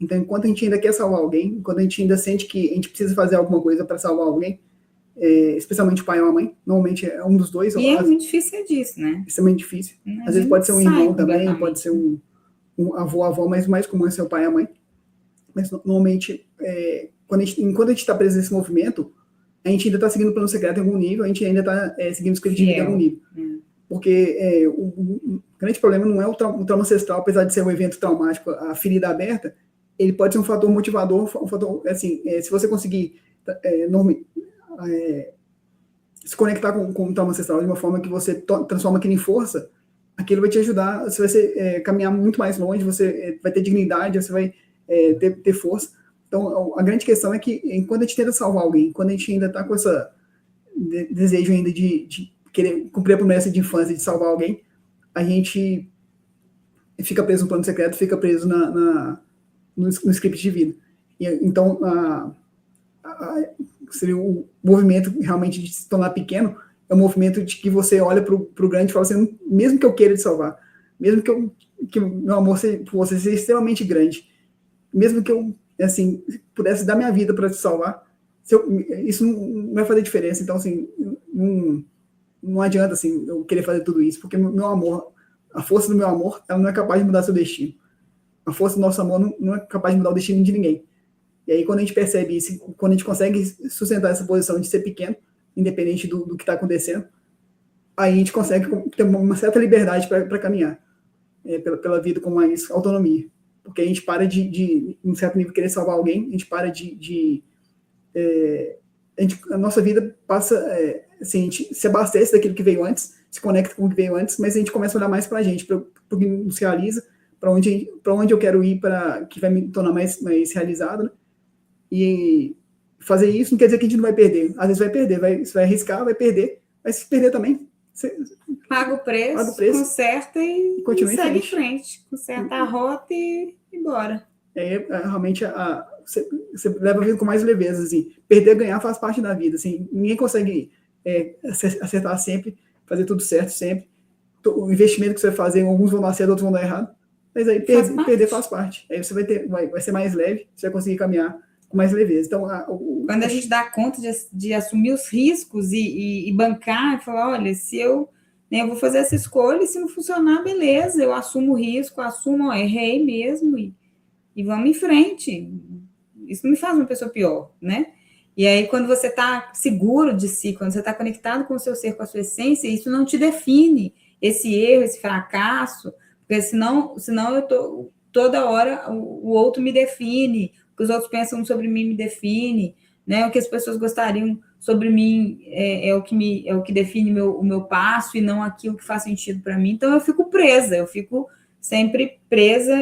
Então, enquanto a gente ainda quer salvar alguém, enquanto a gente ainda sente que a gente precisa fazer alguma coisa para salvar alguém, especialmente o pai ou a mãe, normalmente é um dos dois. E é muito difícil disso, né? Extremamente difícil. Às vezes pode ser um irmão também, pode ser um avô, avó, mas o mais comum é ser o pai e a mãe. Mas normalmente, enquanto a gente está preso nesse movimento, a gente ainda está seguindo o plano secreto em algum nível, a gente ainda está seguindo o script de vida em algum nível. Porque o grande problema não é o trauma ancestral, apesar de ser um evento traumático, a ferida aberta, ele pode ser um fator motivador, um fator, assim, se você conseguir se conectar com o trauma ancestral de uma forma que você transforma aquilo em força, aquilo vai te ajudar, você vai caminhar muito mais longe, você vai ter dignidade, você vai ter força. Então, a grande questão é que, enquanto a gente tenta salvar alguém, quando a gente ainda está com esse desejo ainda de querer cumprir a promessa de infância de salvar alguém, a gente fica preso no plano secreto, fica preso no script de vida. Então, seria o movimento realmente de se tornar pequeno, é um movimento de que você olha para o grande e fala assim, mesmo que eu queira te salvar, mesmo que o meu amor por você seja extremamente grande, mesmo que eu assim, pudesse dar minha vida para te salvar, isso não vai fazer diferença. Então, assim, não adianta assim, eu querer fazer tudo isso, porque meu amor, a força do meu amor, ela não é capaz de mudar seu destino. A força do nosso amor não é capaz de mudar o destino de ninguém. E aí, quando a gente percebe isso, quando a gente consegue sustentar essa posição de ser pequeno, independente do que está acontecendo, aí a gente consegue ter uma certa liberdade para caminhar pela vida com mais autonomia. Porque a gente para em um certo nível, querer salvar alguém, a gente para a nossa vida passa, assim, a gente se abastece daquilo que veio antes, se conecta com o que veio antes, mas a gente começa a olhar mais para a gente, para o que nos realiza, para onde eu quero ir, que vai me tornar mais realizado, né? E fazer isso não quer dizer que a gente não vai perder. Às vezes vai perder, você vai arriscar, vai perder, mas se perder também, paga o preço, conserta e segue em frente. Conserta a rota e bora. Realmente, você leva a vida com mais leveza. Assim. Perder, ganhar faz parte da vida. Assim. Ninguém consegue acertar sempre, fazer tudo certo sempre. O investimento que você vai fazer, alguns vão dar certo, outros vão dar errado. Mas aí perder faz parte. Aí você vai ser mais leve, você vai conseguir caminhar com mais leveza. Então, quando a gente dá conta de assumir os riscos e bancar, e falar, olha, se eu vou fazer essa escolha, e se não funcionar, beleza, eu assumo o risco, errei mesmo, e vamos em frente. Isso não me faz uma pessoa pior, né? E aí, quando você está seguro de si, quando você está conectado com o seu ser, com a sua essência, isso não te define, esse erro, esse fracasso, porque senão eu tô toda hora, o outro me define, o que os outros pensam sobre mim me define, né? O que as pessoas gostariam sobre mim é o que define o meu passo e não aquilo que faz sentido para mim. Então, eu fico presa, eu fico sempre presa,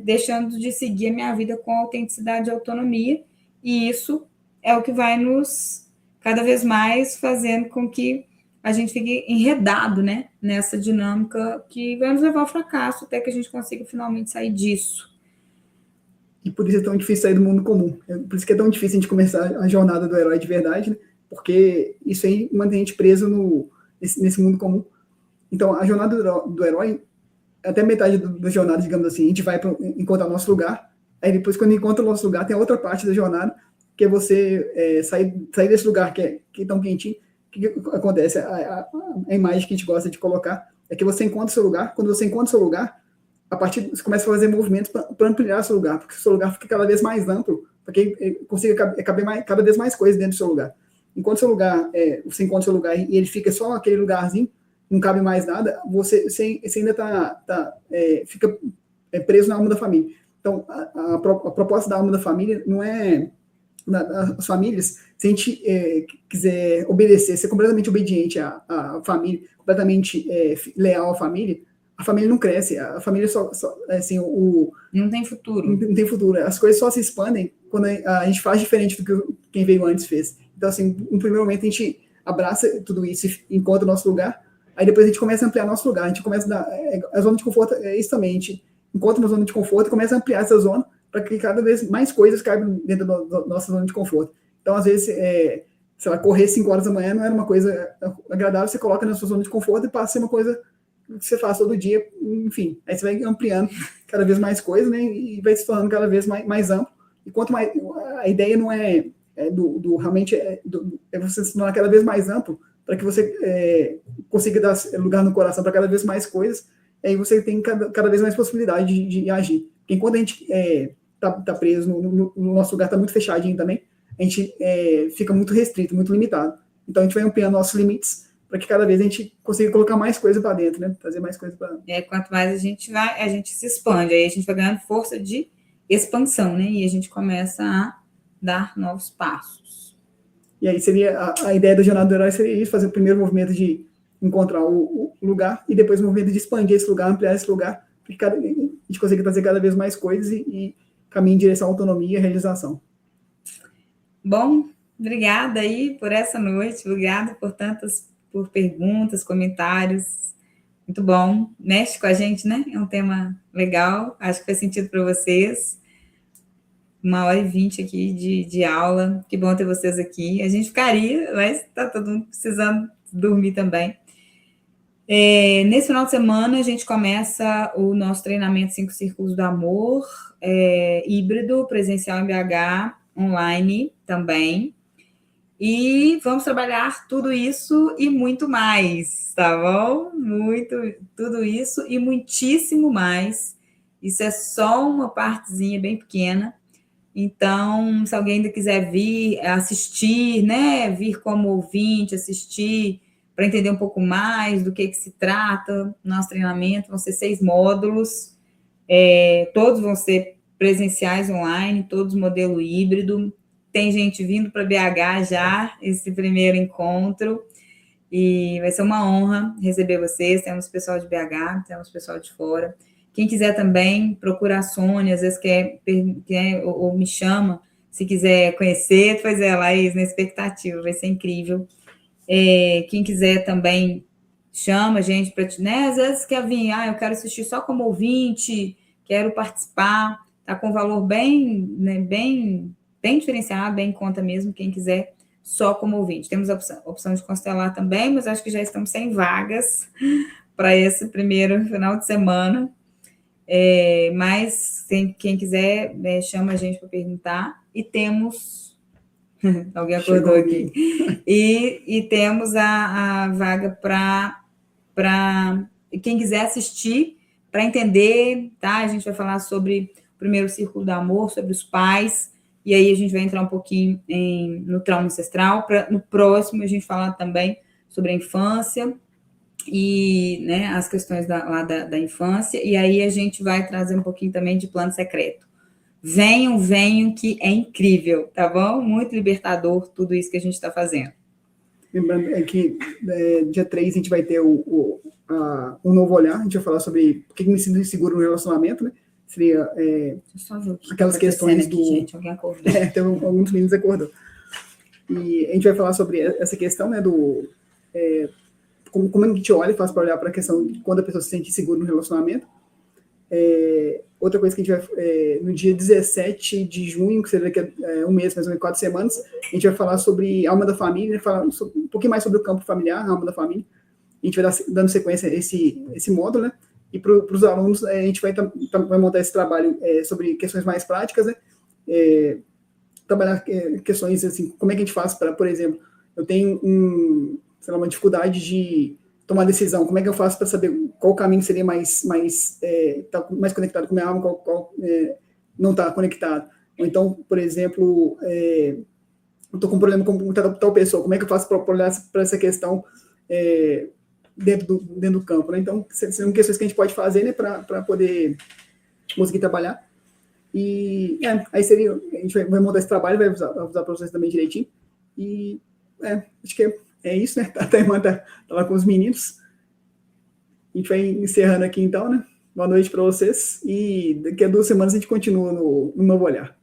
deixando de seguir a minha vida com autenticidade e autonomia, e isso é o que vai nos, cada vez mais, fazendo com que a gente fique enredado, né, nessa dinâmica que vai nos levar ao fracasso, até que a gente consiga finalmente sair disso. E por isso é tão difícil sair do mundo comum. Por isso que é tão difícil a gente começar a jornada do herói de verdade, né? Porque isso aí mantém a gente preso nesse mundo comum. Então, a jornada do herói, até metade da jornada, digamos assim, a gente vai encontrar o nosso lugar, aí depois, quando encontra o nosso lugar, tem a outra parte da jornada, que é você sair desse lugar que é tão quentinho. O que acontece? A imagem que a gente gosta de colocar é que você encontra o seu lugar. Quando você encontra o seu lugar, a partir você começa a fazer movimentos para ampliar o seu lugar, porque o seu lugar fica cada vez mais amplo, para que consiga caber cada vez mais coisas dentro do seu lugar. Enquanto seu lugar, você encontra o seu lugar e ele fica só aquele lugarzinho, não cabe mais nada, você ainda fica preso na alma da família. Então, a proposta da alma da família não é as famílias, se a gente quiser obedecer, ser completamente obediente à família, completamente leal à família, a família não cresce, a família só assim, não tem futuro. Não tem futuro. As coisas só se expandem quando a gente faz diferente do que quem veio antes fez. Então, assim, no primeiro momento a gente abraça tudo isso e encontra o nosso lugar, aí depois a gente começa a ampliar nosso lugar, a gente começa a dar... a zona de conforto é isso também, a gente encontra uma zona de conforto e começa a ampliar essa zona para que cada vez mais coisas caibam dentro da nossa zona de conforto. Então, às vezes, sei lá, correr 5 horas da manhã não era uma coisa agradável, você coloca na sua zona de conforto e passa a ser uma coisa que você faz todo dia, enfim. Aí você vai ampliando cada vez mais coisas, né, e vai se tornando cada vez mais amplo. E quanto mais... A ideia não é realmente você se tornar cada vez mais amplo, para que você consiga dar lugar no coração para cada vez mais coisas, e aí você tem cada vez mais possibilidade de agir. Porque enquanto a gente tá preso no nosso lugar, está muito fechadinho também, a gente fica muito restrito, muito limitado. Então a gente vai ampliando nossos limites para que cada vez a gente consiga colocar mais coisa para dentro, né? Trazer mais coisa para dentro. Quanto mais a gente se expande, aí a gente vai ganhando força de expansão, né? E a gente começa a dar novos passos. E aí seria a ideia da jornada do herói seria fazer o primeiro movimento de encontrar o lugar e depois o movimento de expandir esse lugar, ampliar esse lugar, para que a gente consiga trazer cada vez mais coisas e caminhe em direção à autonomia e à realização. Bom, obrigada aí por essa noite, obrigada por perguntas, comentários, muito bom, mexe com a gente, né? É um tema legal, acho que faz sentido para vocês. 1h20 aqui de aula, que bom ter vocês aqui. A gente ficaria, mas tá todo mundo precisando dormir também. Nesse final de semana, a gente começa o nosso treinamento 5 Círculos do Amor, híbrido, presencial em BH, online também. E vamos trabalhar tudo isso e muito mais, tá bom? Tudo isso e muitíssimo mais. Isso é só uma partezinha bem pequena. Então, se alguém ainda quiser vir assistir, né? Vir como ouvinte, assistir, para entender um pouco mais do que se trata, nosso treinamento, vão ser 6 módulos, todos vão ser presenciais online, todos modelo híbrido. Tem gente vindo para BH já, esse primeiro encontro, e vai ser uma honra receber vocês. Temos pessoal de BH, temos pessoal de fora. Quem quiser também, procura a Sônia, às vezes quer ou me chama, se quiser conhecer. Pois é, Laís, na expectativa, vai ser incrível. Quem quiser também, chama a gente para, né? Às vezes quer vir, eu quero assistir só como ouvinte, quero participar, tá com valor bem, né, bem diferenciado, bem em conta mesmo, quem quiser só como ouvinte. Temos a opção de constelar também, mas acho que já estamos sem vagas para esse primeiro final de semana. Mas quem quiser, chama a gente para perguntar. E temos... Alguém acordou aqui. E temos a vaga para quem quiser assistir, para entender, tá? A gente vai falar sobre o primeiro círculo do amor, sobre os pais, e aí a gente vai entrar um pouquinho no trauma ancestral. No próximo, a gente falar também sobre a infância e, né, as questões da infância, e aí a gente vai trazer um pouquinho também de plano secreto. Venham, que é incrível, tá bom? Muito libertador tudo isso que a gente está fazendo. Lembrando que dia 3 a gente vai ter um novo olhar, a gente vai falar sobre por que me sinto inseguro no relacionamento, né? Seria aquelas questões do... Gente, alguém acordou. Tem alguns meninos acordou. E a gente vai falar sobre essa questão, né, do... como a gente olha e faz para olhar para a questão de quando a pessoa se sente insegura no relacionamento. Outra coisa que a gente vai, no dia 17 de junho, que seria daqui a um mês, mais ou menos 4 semanas, a gente vai falar sobre alma da família, falar um pouquinho mais sobre o campo familiar, alma da família. A gente vai dando sequência a esse módulo, né? E para os alunos, a gente vai montar esse trabalho sobre questões mais práticas, né? Trabalhar questões assim, como é que a gente faz para, por exemplo, eu tenho uma dificuldade de tomar decisão, como é que eu faço para saber qual caminho seria mais conectado com a minha alma, qual não está conectado. Ou então, por exemplo, eu estou com um problema com tal pessoa, como é que eu faço para olhar para essa questão dentro do campo, né? Então, são questões que a gente pode fazer, né, para poder conseguir trabalhar. E aí a gente vai montar esse trabalho, vai usar para vocês também direitinho. E acho que é isso, né? A irmã tá lá com os meninos. A gente vai encerrando aqui então, né? Boa noite para vocês. E daqui a 2 semanas a gente continua no novo olhar.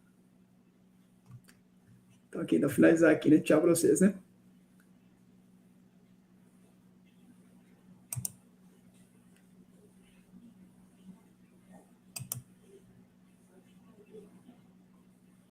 Então, aqui, finalizar aqui, né? Tchau para vocês, né?